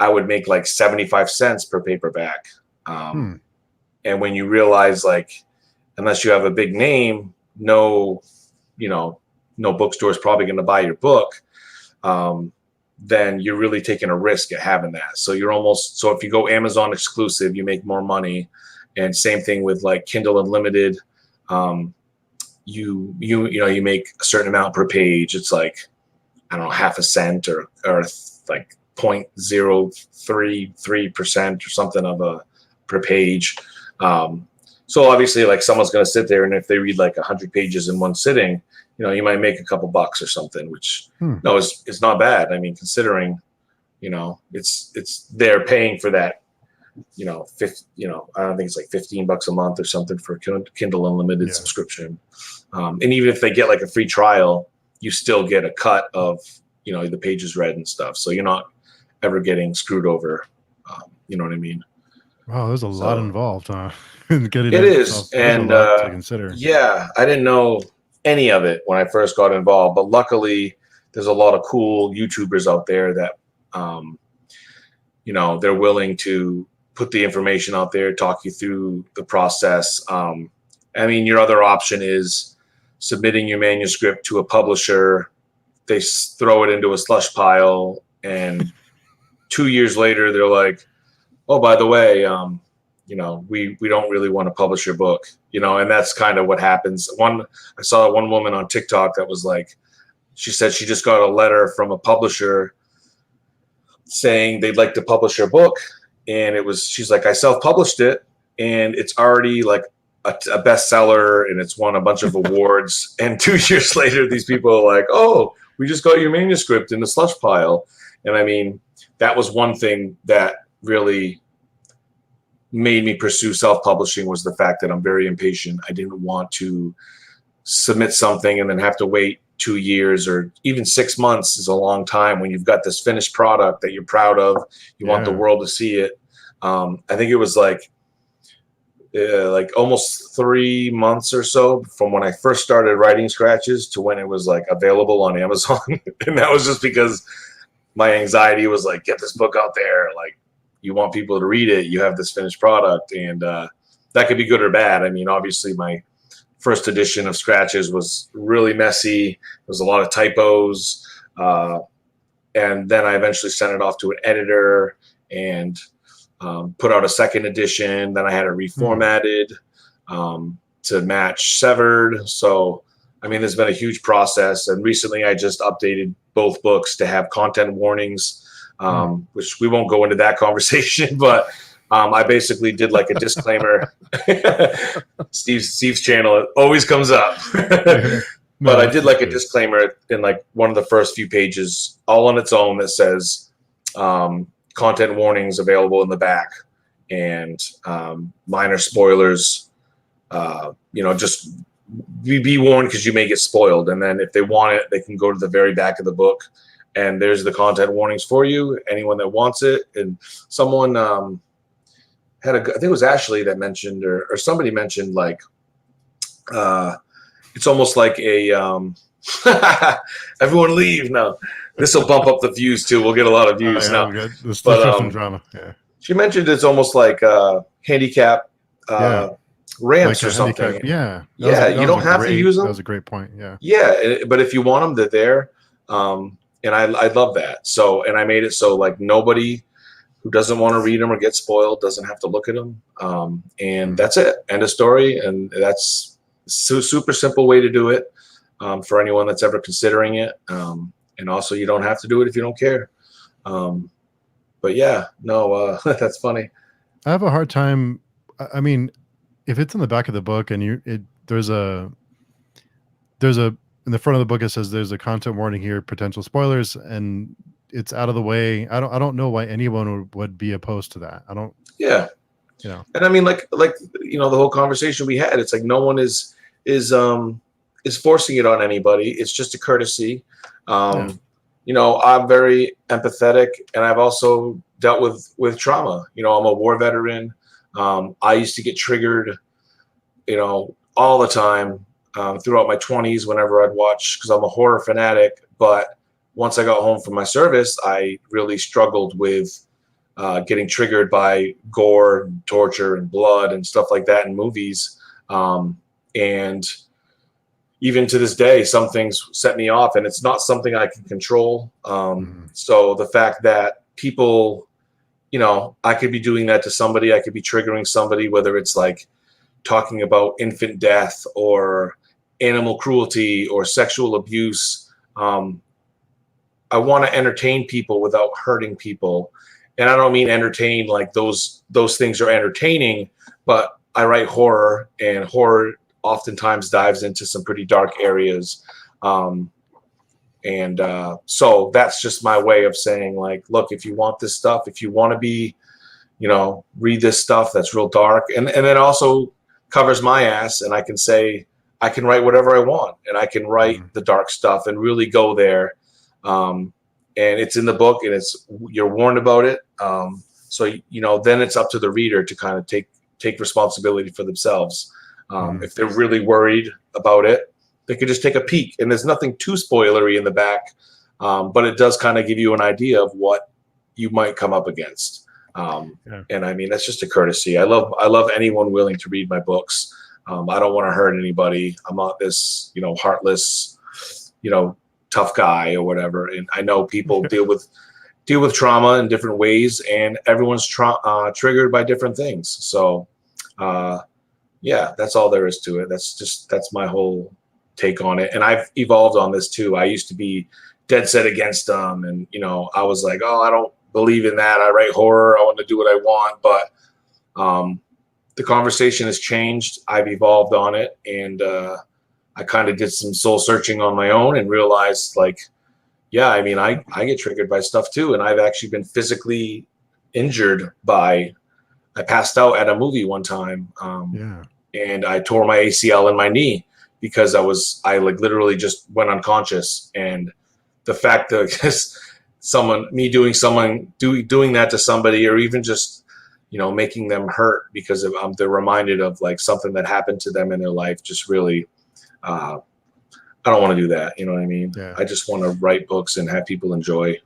I would make like 75 cents per paperback. And when you realize like, unless you have a big name, no bookstore is probably going to buy your book. Then you're really taking a risk at having that. So so if you go Amazon exclusive, you make more money. And same thing with like Kindle Unlimited. You make a certain amount per page. It's like, I don't know, half a cent or like 0.033% or something per page. So obviously like someone's going to sit there, and if they read like 100 pages in one sitting, you might make a couple bucks or something, which it's not bad. I mean, considering, it's they're paying for that, I don't think it's like $15 a month or something for Kindle Unlimited subscription. And even if they get like a free trial, you still get a cut of, the pages read and stuff. So you're not ever getting screwed over. You know what I mean? Wow, there's a lot involved, huh? It is. And a lot to consider. Yeah, I didn't know any of it when I first got involved, but luckily there's a lot of cool YouTubers out there that, they're willing to put the information out there, talk you through the process. I mean, your other option is submitting your manuscript to a publisher. They throw it into a slush pile, and 2 years later, they're like, oh, by the way, we don't really want to publish your book, and that's kind of what happens. I saw one woman on TikTok that was like, she said she just got a letter from a publisher saying they'd like to publish her book. And she's like, I self-published it, and it's already like a bestseller and it's won a bunch of awards. And 2 years later, these people are like, "Oh, we just got your manuscript in the slush pile." And I mean, that was one thing that really made me pursue self-publishing, was the fact that I'm very impatient. I didn't want to submit something and then have to wait 2 years, or even 6 months is a long time when you've got this finished product that you're proud of. You want the world to see it. I think it was like almost 3 months or so from when I first started writing Scratches to when it was like available on Amazon. And that was just because my anxiety was like, get this book out there. Like, you want people to read it. You have this finished product, and that could be good or bad. I mean, obviously my first edition of Scratches was really messy. There was a lot of typos. And then I eventually sent it off to an editor and put out a second edition. Then I had it reformatted to match Severed. So, I mean, there's been a huge process. And recently I just updated both books to have content warnings, which we won't go into that conversation, but I basically did like a disclaimer. Steve's channel, it always comes up. But I did like a disclaimer in like one of the first few pages, all on its own, that says content warnings available in the back, and minor spoilers. Just be warned because you may get spoiled. And then if they want it, they can go to the very back of the book, and there's the content warnings for you. Anyone that wants it. And someone I think it was Ashley that mentioned, or somebody mentioned, like it's almost like a everyone leave. No, this will bump up the views too. We'll get a lot of views now. Let's But some drama. Yeah. She mentioned it's almost like handicap ramps or something. Yeah. You don't have to use them. That was a great point. Yeah. Yeah, but if you want them, they're there. And I love that. So, and I made it so like nobody who doesn't want to read them or get spoiled doesn't have to look at them. And that's it. End of story. And that's super simple way to do it for anyone that's ever considering it. And also, you don't have to do it if you don't care. But yeah, no, that's funny. I have a hard time. I mean, if it's in the back of the book and there's a in the front of the book, it says there's a content warning here, potential spoilers, and it's out of the way. I don't know why anyone would be opposed to that. I don't. Yeah. And I mean, like the whole conversation we had, it's like no one is forcing it on anybody. It's just a courtesy. I'm very empathetic, and I've also dealt with trauma. I'm a war veteran. I used to get triggered, all the time throughout my 20s whenever I'd watch, because I'm a horror fanatic. But once I got home from my service, I really struggled with getting triggered by gore, and torture, and blood and stuff like that in movies. And even to this day, some things set me off, and it's not something I can control. So the fact that people, I could be doing that to somebody, I could be triggering somebody, whether it's like talking about infant death or animal cruelty or sexual abuse. I want to entertain people without hurting people. And I don't mean entertain like those things are entertaining, but I write horror, and horror oftentimes dives into some pretty dark areas. So that's just my way of saying, like, look, if you want this stuff, if you want to be, read this stuff that's real dark, and it also covers my ass, and I can say, I can write whatever I want, and I can write the dark stuff and really go there. And it's in the book, and you're warned about it. So, then it's up to the reader to kind of take responsibility for themselves. If they're really worried about it, they could just take a peek, and there's nothing too spoilery in the back. But it does kind of give you an idea of what you might come up against. And I mean, that's just a courtesy. I love anyone willing to read my books. I don't want to hurt anybody. I'm not this, heartless, tough guy or whatever. And I know people deal with trauma in different ways, and everyone's triggered by different things. So, that's all there is to it. That's my whole take on it. And I've evolved on this too. I used to be dead set against them, and I was like, oh, I don't believe in that. I write horror. I want to do what I want, but the conversation has changed. I've evolved on it, and I kind of did some soul searching on my own and realized, like, yeah, I mean, I get triggered by stuff too, and I've actually been physically injured by. I passed out at a movie one time, and I tore my ACL in my knee because I like literally just went unconscious, and the fact that doing that to somebody, or even just, you know, making them hurt because they're reminded of like something that happened to them in their life, just really, I don't want to do that. You know what I mean? Yeah. I just want to write books and have people enjoy,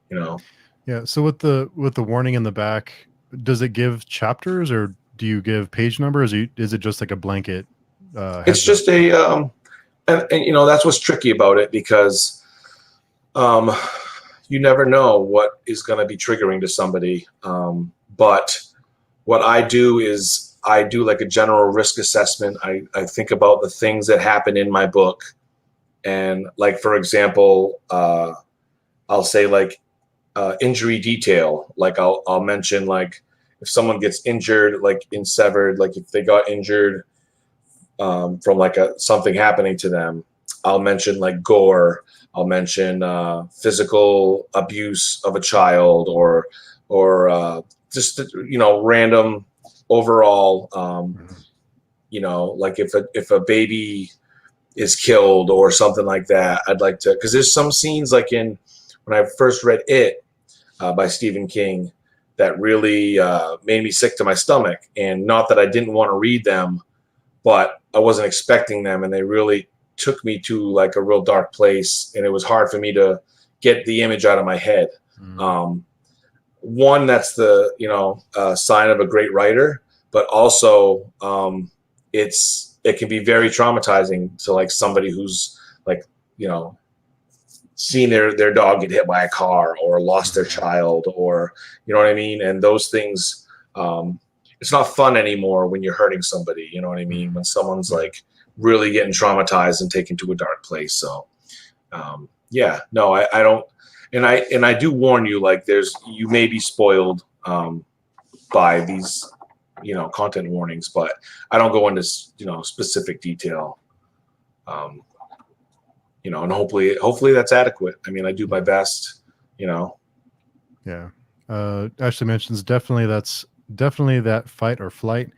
you know. Yeah. So with the warning in the back, does it give chapters, or do you give page numbers? Is it just like a blanket? It's just and you know, that's what's tricky about it, because you never know what is going to be triggering to somebody. But what I do is I do like a general risk assessment. I think about the things that happen in my book. And like, for example, I'll say like injury detail. Like I'll mention like if someone gets injured, like in severed, like if they got injured from like something happening to them, I'll mention like gore. I'll mention physical abuse of a child, or just, you know, random overall. You know, like if a baby is killed or something like that, I'd like to, because there's some scenes like when I first read It by Stephen King that really made me sick to my stomach. And not that I didn't want to read them, but I wasn't expecting them, and they really took me to like a real dark place, and it was hard for me to get the image out of my head. One, that's the, you know, sign of a great writer, but also it can be very traumatizing to like somebody who's like, you know, seen their dog get hit by a car or lost their child, or, you know what I mean? And those things, it's not fun anymore when you're hurting somebody, you know what I mean? When someone's like really getting traumatized and taken to a dark place. So yeah, no, I don't. And I do warn you, like you may be spoiled by these, you know, content warnings, but I don't go into, you know, specific detail. You know, and hopefully that's adequate. I mean, I do my best, you know. Yeah. Ashley mentions definitely that fight or flight.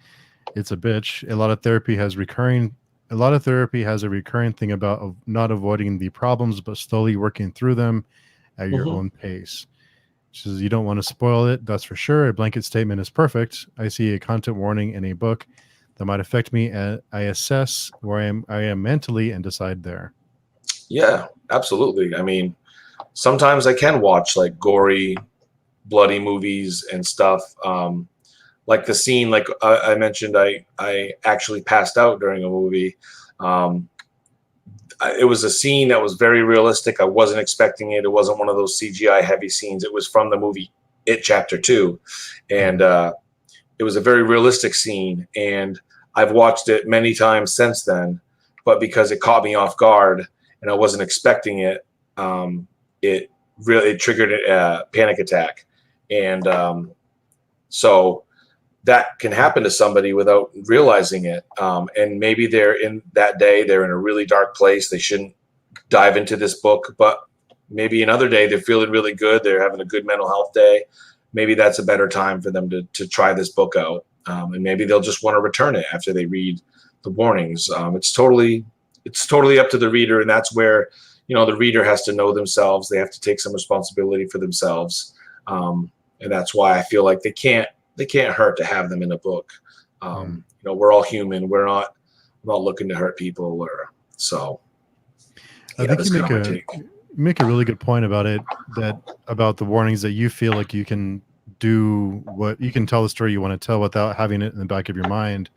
It's a bitch. A lot of therapy has a recurring thing about not avoiding the problems, but slowly working through them at your own pace. She says you don't want to spoil it. That's for sure. A blanket statement is perfect. I see a content warning in a book that might affect me. I assess where I am mentally and decide there. Yeah, absolutely. I mean, sometimes I can watch like gory, bloody movies and stuff. Like the scene, like I mentioned, I actually passed out during a movie. It was a scene that was very realistic. I wasn't expecting it. It wasn't one of those CGI heavy scenes. It was from the movie It Chapter 2. And it was a very realistic scene. And I've watched it many times since then. But because it caught me off guard and I wasn't expecting it, it really triggered a panic attack. And so that can happen to somebody without realizing it. And maybe they're in a really dark place. They shouldn't dive into this book, but maybe another day they're feeling really good. They're having a good mental health day. Maybe that's a better time for them to try this book out. And maybe they'll just want to return it after they read the warnings. It's totally up to the reader. And that's where, you know, the reader has to know themselves. They have to take some responsibility for themselves. And that's why I feel like they can't hurt to have them in a book. You know, we're all human. We're not looking to hurt people, or so. I think you make a really good point about it, about the warnings, that you feel like you can do what you can tell the story you want to tell without having it in the back of your mind.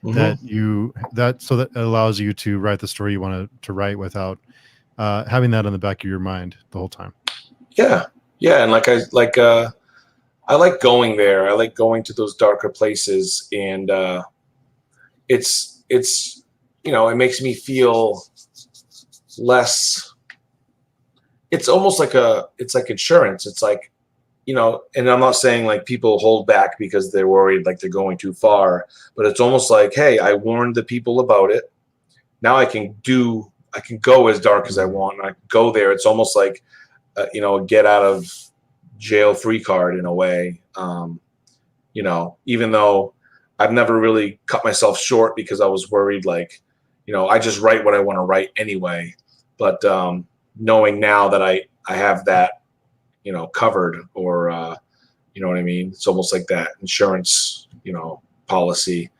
So that allows you to write the story you want to write without having that in the back of your mind the whole time. Yeah. And I like going there. I like going to those darker places, and it's you know, it makes me feel less. It's almost like it's like insurance. It's like, you know, and I'm not saying like people hold back because they're worried like they're going too far, but it's almost like, hey, I warned the people about it. Now I can go as dark as I want, and I can go there. It's almost like, you know, a get out of jail free card in a way. You know, even though I've never really cut myself short because I was worried, like, you know, I just write what I want to write anyway. But knowing now that I have that, you know, covered, or you know what I mean? It's almost like that insurance, you know, policy.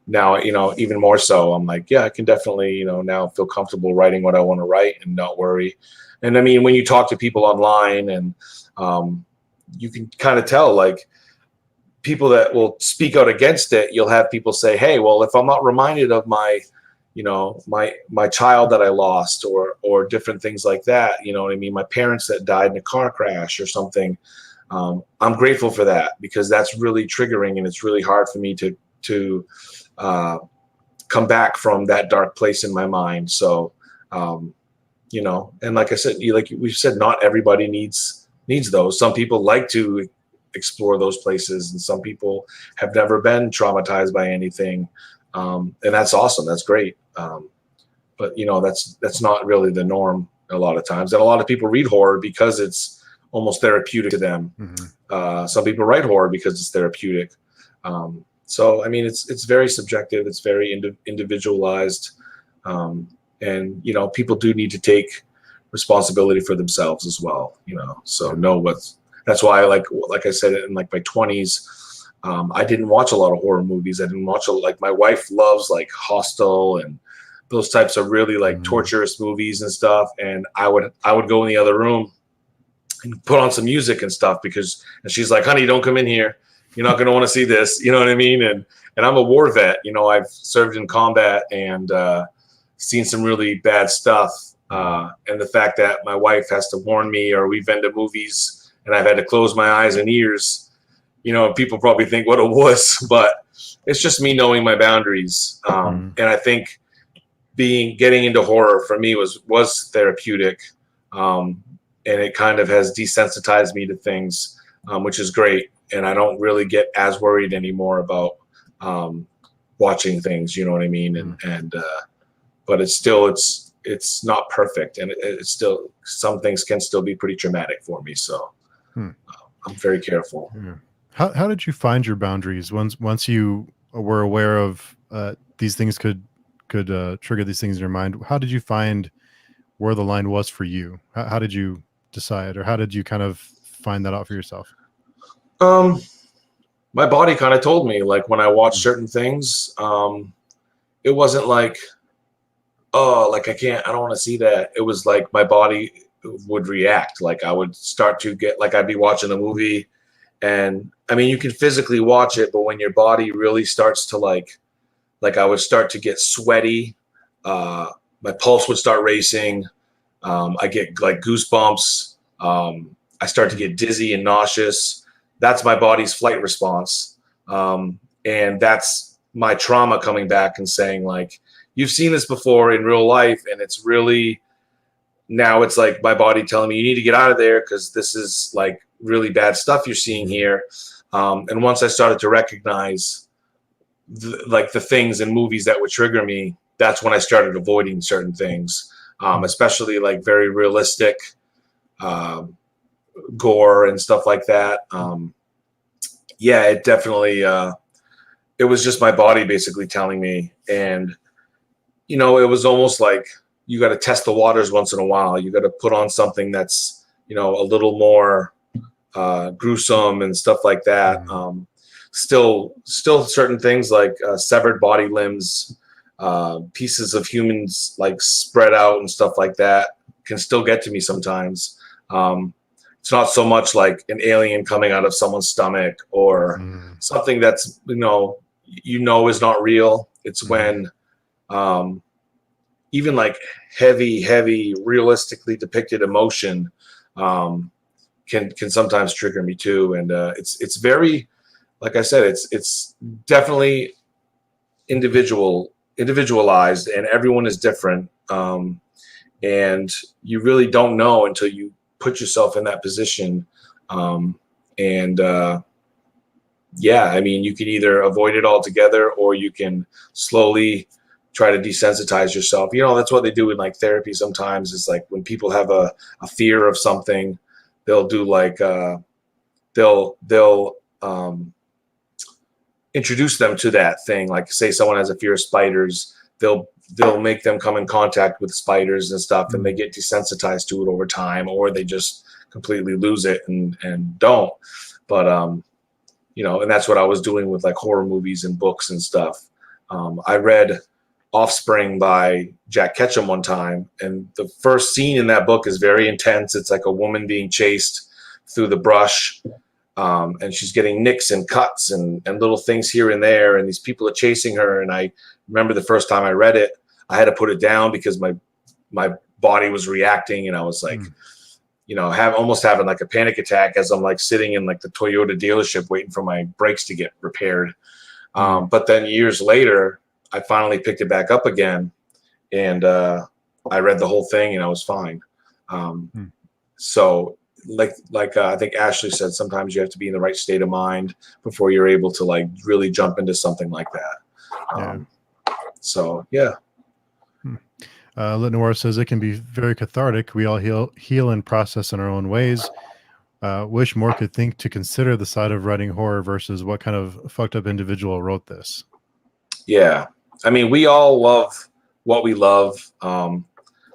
Now, you know, even more so, I'm like, yeah, I can definitely, you know, now feel comfortable writing what I want to write and not worry. And I mean, when you talk to people online, and you can kind of tell, like, people that will speak out against it, you'll have people say, hey, well, if I'm not reminded of my, you know, my child that I lost, or different things like that, you know what I mean, my parents that died in a car crash or something, I'm grateful for that, because that's really triggering, and it's really hard for me to come back from that dark place in my mind. So you know, and like I said, like we've said, not everybody needs those. Some people like to explore those places, and some people have never been traumatized by anything, and that's awesome, that's great. But you know, that's not really the norm a lot of times. And a lot of people read horror because it's almost therapeutic to them. Some people write horror because it's therapeutic. So I mean, it's very subjective, it's very individualized, and you know, people do need to take responsibility for themselves as well, you know. So that's why, like I said, in like my 20s, I didn't watch a lot of horror movies. I didn't watch like, my wife loves like Hostel and those types of really like torturous movies and stuff, and I would go in the other room and put on some music and stuff, and she's like, honey, don't come in here, you're not going to want to see this, you know what I mean? And I'm a war vet, you know, I've served in combat and seen some really bad stuff, and the fact that my wife has to warn me, or we've been to movies and I've had to close my eyes and ears, you know, people probably think what a wuss, but it's just me knowing my boundaries. And I think getting into horror for me was therapeutic, and it kind of has desensitized me to things, which is great. And I don't really get as worried anymore about watching things, you know what I mean? And but it's not perfect, and it's still, some things can still be pretty traumatic for me. So I'm very careful. Yeah. How did you find your boundaries once you were aware of these things could trigger these things in your mind? How did you find where the line was for you? How did you decide, or how did you kind of find that out for yourself? My body kind of told me, like, when I watched certain things, it wasn't like, oh, like I don't want to see that. It was like my body would react. Like I would start to get, like, I'd be watching a movie, and I mean, you can physically watch it, but when your body really starts to like I would start to get sweaty, my pulse would start racing, I get like goosebumps, I start to get dizzy and nauseous. That's my body's flight response, and that's my trauma coming back and saying, like, you've seen this before in real life, and it's really, now it's like my body telling me, you need to get out of there, because this is like really bad stuff you're seeing here. And once I started to recognize the things in movies that would trigger me, that's when I started avoiding certain things, especially like very realistic gore and stuff like that. Yeah, it definitely, it was just my body basically telling me. And, you know, it was almost like you got to test the waters once in a while. You got to put on something that's, you know, a little more gruesome and stuff like that. Still certain things like severed body limbs, pieces of humans like spread out and stuff like that can still get to me sometimes. It's not so much like an alien coming out of someone's stomach or something that's, you know, is not real. It's when even like heavy, realistically depicted emotion can sometimes trigger me too. And it's very, like I said, it's definitely individualized, and everyone is different. And you really don't know until you put yourself in that position. And yeah, I mean, you can either avoid it altogether, or you can slowly try to desensitize yourself. You know, that's what they do in like therapy sometimes. Is like when people have a fear of something, they'll do like they'll introduce them to that thing. Like say someone has a fear of spiders, they'll make them come in contact with spiders and stuff, and they get desensitized to it over time, or they just completely lose it and don't. But you know, and that's what I was doing with like horror movies and books and stuff. I read Offspring by Jack Ketchum one time, and the first scene in that book is very intense. It's like a woman being chased through the brush, and she's getting nicks and cuts and little things here and there, and these people are chasing her. And I remember the first time I read it, I had to put it down because my body was reacting, and I was like, you know, almost having like a panic attack as I'm like sitting in like the Toyota dealership waiting for my brakes to get repaired. But then years later, I finally picked it back up again, and I read the whole thing, and I was fine. So like I think Ashley said, sometimes you have to be in the right state of mind before you're able to like really jump into something like that. So yeah. Lit Noir says it can be very cathartic. We all heal and process in our own ways. Wish more could think to consider the side of writing horror versus what kind of fucked up individual wrote this. Yeah. I mean, we all love what we love.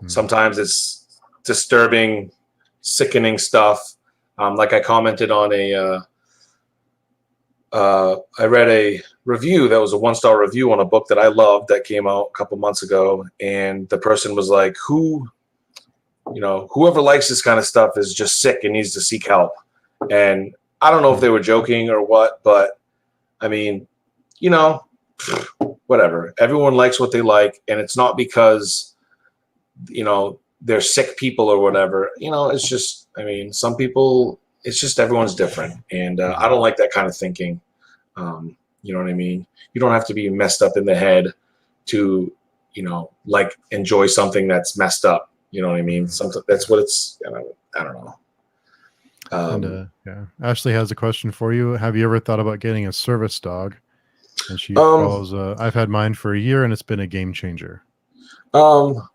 Sometimes it's disturbing, sickening stuff. Like I commented on I read a review that was a 1-star review on a book that I loved that came out a couple months ago. And the person was like, whoever likes this kind of stuff is just sick and needs to seek help. And I don't know if they were joking or what, but I mean, you know, whatever. Everyone likes what they like, and it's not because, you know, they're sick people or whatever. You know, it's just, I mean, some people, it's just everyone's different, and I don't like that kind of thinking. You know what I mean? You don't have to be messed up in the head to, you know, like enjoy something that's messed up. You know what I mean? That's what it's. I don't know. Yeah, Ashley has a question for you. Have you ever thought about getting a service dog? And she calls, I've had mine for a year and it's been a game changer. Not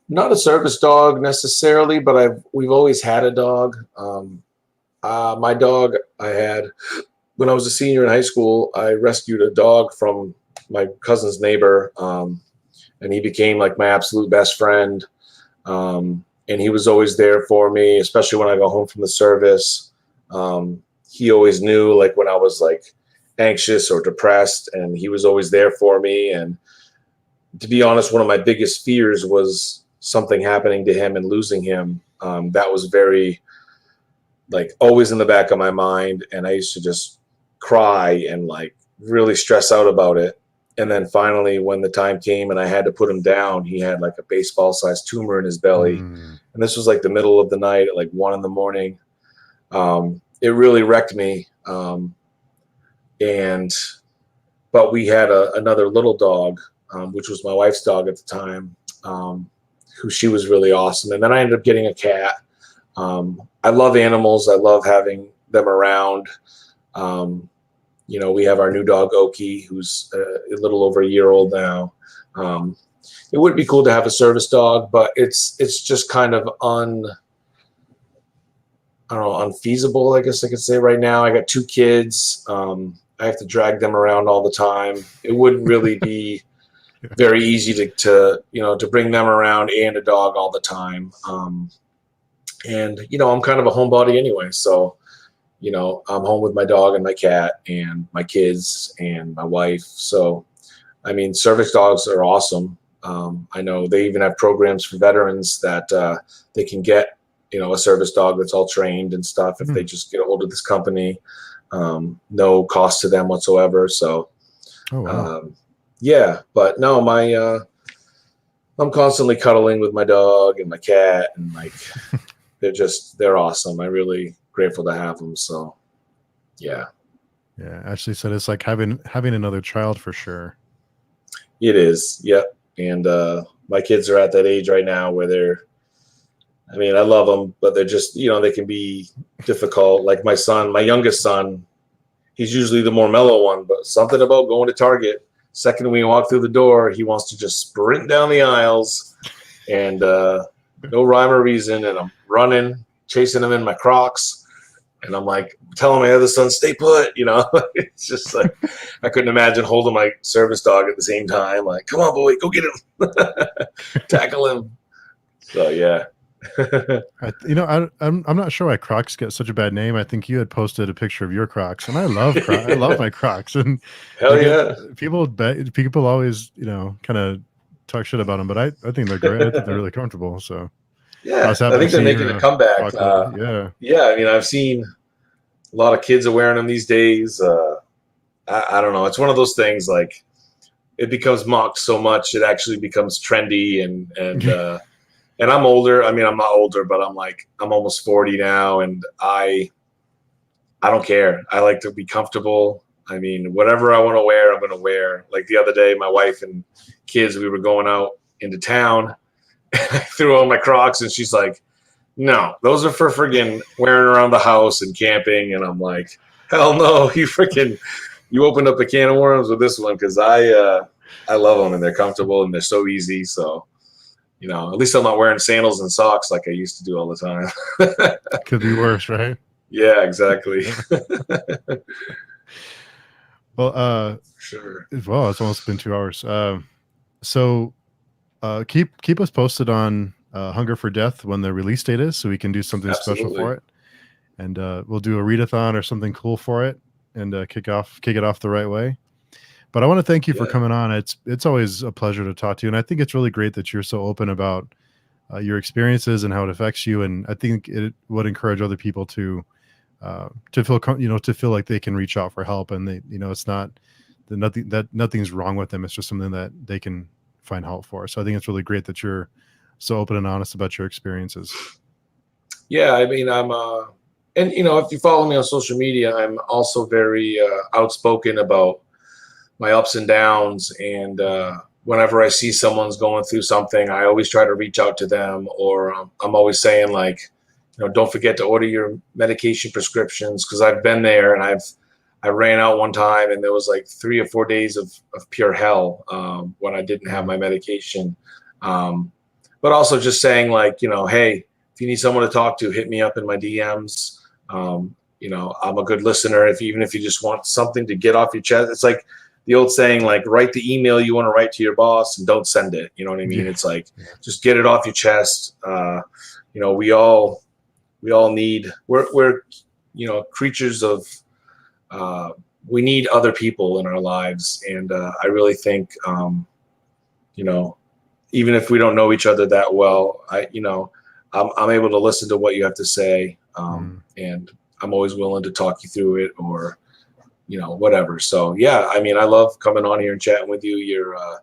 a service dog necessarily, but we've always had a dog. My dog I had when I was a senior in high school, I rescued a dog from my cousin's neighbor, and he became like my absolute best friend. And he was always there for me, especially when I got home from the service. He always knew like when I was like anxious or depressed, and he was always there for me. And to be honest, one of my biggest fears was something happening to him and losing him. That was very like always in the back of my mind, and I used to just cry and like really stress out about it. And then finally, when the time came and I had to put him down, he had like a baseball-sized tumor in his belly. And this was like the middle of the night at like 1 a.m. It really wrecked me. But we had another little dog, which was my wife's dog at the time, who she was really awesome. And then I ended up getting a cat. I love animals. I love having them around. You know, we have our new dog, Oki, who's a little over a year old now. It would be cool to have a service dog, but it's just kind of unfeasible, I guess I could say right now. I got 2 kids. I have to drag them around all the time. It wouldn't really be very easy to bring them around and a dog all the time. And, you know, I'm kind of a homebody anyway. So, you know, I'm home with my dog and my cat and my kids and my wife. So, I mean, service dogs are awesome. I know they even have programs for veterans that they can get, you know, a service dog that's all trained and stuff if they just get a hold of this company. No cost to them whatsoever. So, yeah, but no, I'm constantly cuddling with my dog and my cat, and like, they're awesome. I'm really grateful to have them. So, yeah. Yeah. Ashley said it's like having another child for sure. It is. Yep. And, my kids are at that age right now where I mean, I love them, but they're just, they can be difficult. Like my youngest son, he's usually the more mellow one, but something about going to Target, second we walk through the door, he wants to just sprint down the aisles and no rhyme or reason. And I'm running, chasing him in my Crocs. And I'm like telling my other son, stay put, It's just like, I couldn't imagine holding my service dog at the same time. Like, come on, boy, go get him. Tackle him. So, yeah. I'm not sure why Crocs get such a bad name. I think you had posted a picture of your Crocs, and I love I love my Crocs, and hell yeah, people always kind of talk shit about them, but I think they're great. I think they're really comfortable. So yeah, I think they're making a comeback. Yeah, I mean, I've seen a lot of kids are wearing them these days. I don't know. It's one of those things like it becomes mocked so much it actually becomes trendy and I'm older. I mean, I'm not older, but I'm almost 40 now, and I don't care. I like to be comfortable. I mean, whatever I want to wear, I'm going to wear. Like the other day, my wife and kids, we were going out into town. I threw on my Crocs, and she's like, "No, those are for friggin' wearing around the house and camping." And I'm like, "Hell no! You opened up a can of worms with this one because I love them and they're comfortable and they're so easy." So. At least I'm not wearing sandals and socks like I used to do all the time. Could be worse, right? Yeah, exactly. Well, sure. Well, it's almost been 2 hours. So keep us posted on Hunger for Death when the release date is, so we can do something Absolutely. special for it, and we'll do a readathon or something cool for it, and kick it off the right way. But I want to thank you for coming on. It's always a pleasure to talk to you, and I think it's really great that you're so open about your experiences and how it affects you. And I think it would encourage other people to feel like they can reach out for help, and it's not nothing's wrong with them. It's just something that they can find help for. So I think it's really great that you're so open and honest about your experiences. Yeah, I mean, I'm and if you follow me on social media, I'm also very outspoken about my ups and downs, and whenever I see someone's going through something, I always try to reach out to them, or I'm always saying like, don't forget to order your medication prescriptions, because I've been there and I ran out one time and there was like 3 or 4 days of pure hell when I didn't have my medication. But also just saying like, hey, if you need someone to talk to, hit me up in my DMs. I'm a good listener. Even if you just want something to get off your chest, it's like the old saying, like, write the email you want to write to your boss and don't send it. You know what I mean? Yeah. It's like, just get it off your chest. We all need, we're creatures of, we need other people in our lives. And I really think, even if we don't know each other that well, I'm able to listen to what you have to say. And I'm always willing to talk you through it, or, whatever. So, yeah, I mean, I love coming on here and chatting with you. You're a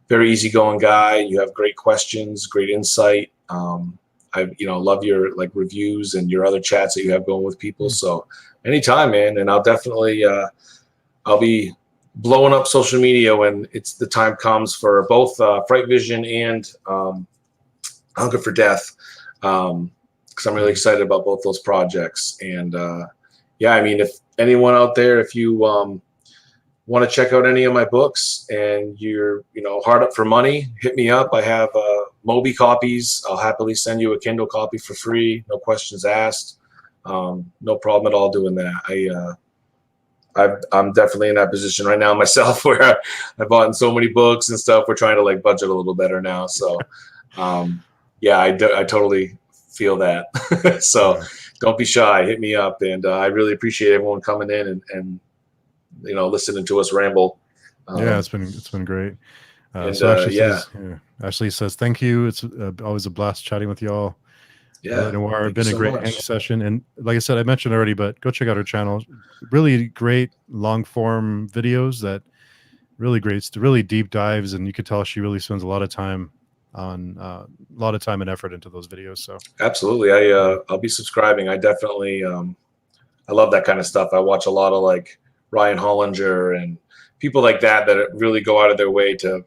very easygoing guy. You have great questions, great insight. I love your reviews and your other chats that you have going with people. So anytime, man. And I'll definitely, I'll be blowing up social media when the time comes for both Fright Vision and Hunger for Death. Because I'm really excited about both those projects. And I mean, if anyone out there, if you want to check out any of my books and you're hard up for money, hit me up. I have Moby copies. I'll happily send you a Kindle copy for free, no questions asked. No problem at all doing that. I'm definitely in that position right now myself, where I bought so many books and stuff. We're trying to budget a little better now. So I totally feel that. So don't be shy, hit me up. And I really appreciate everyone coming in and listening to us ramble. It's been great. Ashley says thank you. It's always a blast chatting with y'all. It's been a great session. And like I said, I mentioned already, but go check out her channel. Really great long form videos that really deep dives, and you could tell she really spends a lot of time and effort into those videos. So absolutely, I'll be subscribing. I definitely I love that kind of stuff. I watch a lot of Ryan Hollinger and people like that really go out of their way to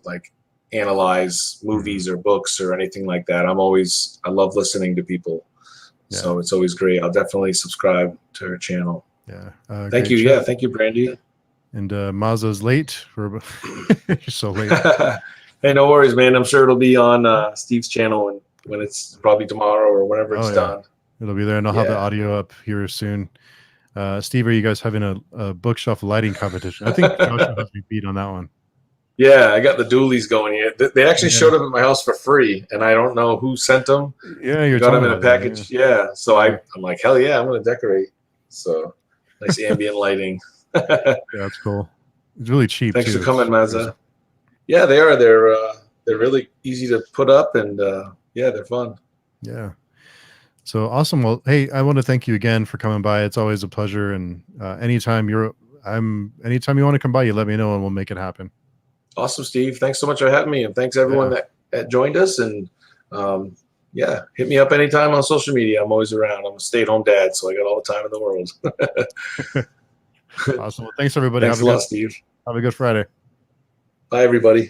analyze movies or books or anything like that. I love listening to people. Yeah. So it's always great. I'll definitely subscribe to her channel. Yeah. Thank you. Yeah. Thank you, Brandy. And Mazza's late. You're so late. Hey, no worries, man. I'm sure it'll be on Steve's channel when it's probably tomorrow or whenever it's done. It'll be there, and I'll have the audio up here soon. Steve, are you guys having a bookshelf lighting competition? I think Joshua has me beat on that one. Yeah, I got the dualies going here. They actually showed up at my house for free, and I don't know who sent them. Yeah, you got them in a package. Yeah, so I'm like, hell yeah, I'm going to decorate. So nice ambient lighting. Yeah, that's cool. It's really cheap. Thanks too. for coming, Mazza. Yeah, they are. They're really easy to put up, and yeah, they're fun. Yeah. So awesome. Well, hey, I want to thank you again for coming by. It's always a pleasure, and anytime you want to come by, you let me know, and we'll make it happen. Awesome, Steve. Thanks so much for having me, and thanks everyone that joined us. And yeah, hit me up anytime on social media. I'm always around. I'm a stay-at-home dad, so I got all the time in the world. Awesome. Well, thanks everybody. Thanks a lot, Steve. Have a good Friday. Bye, everybody.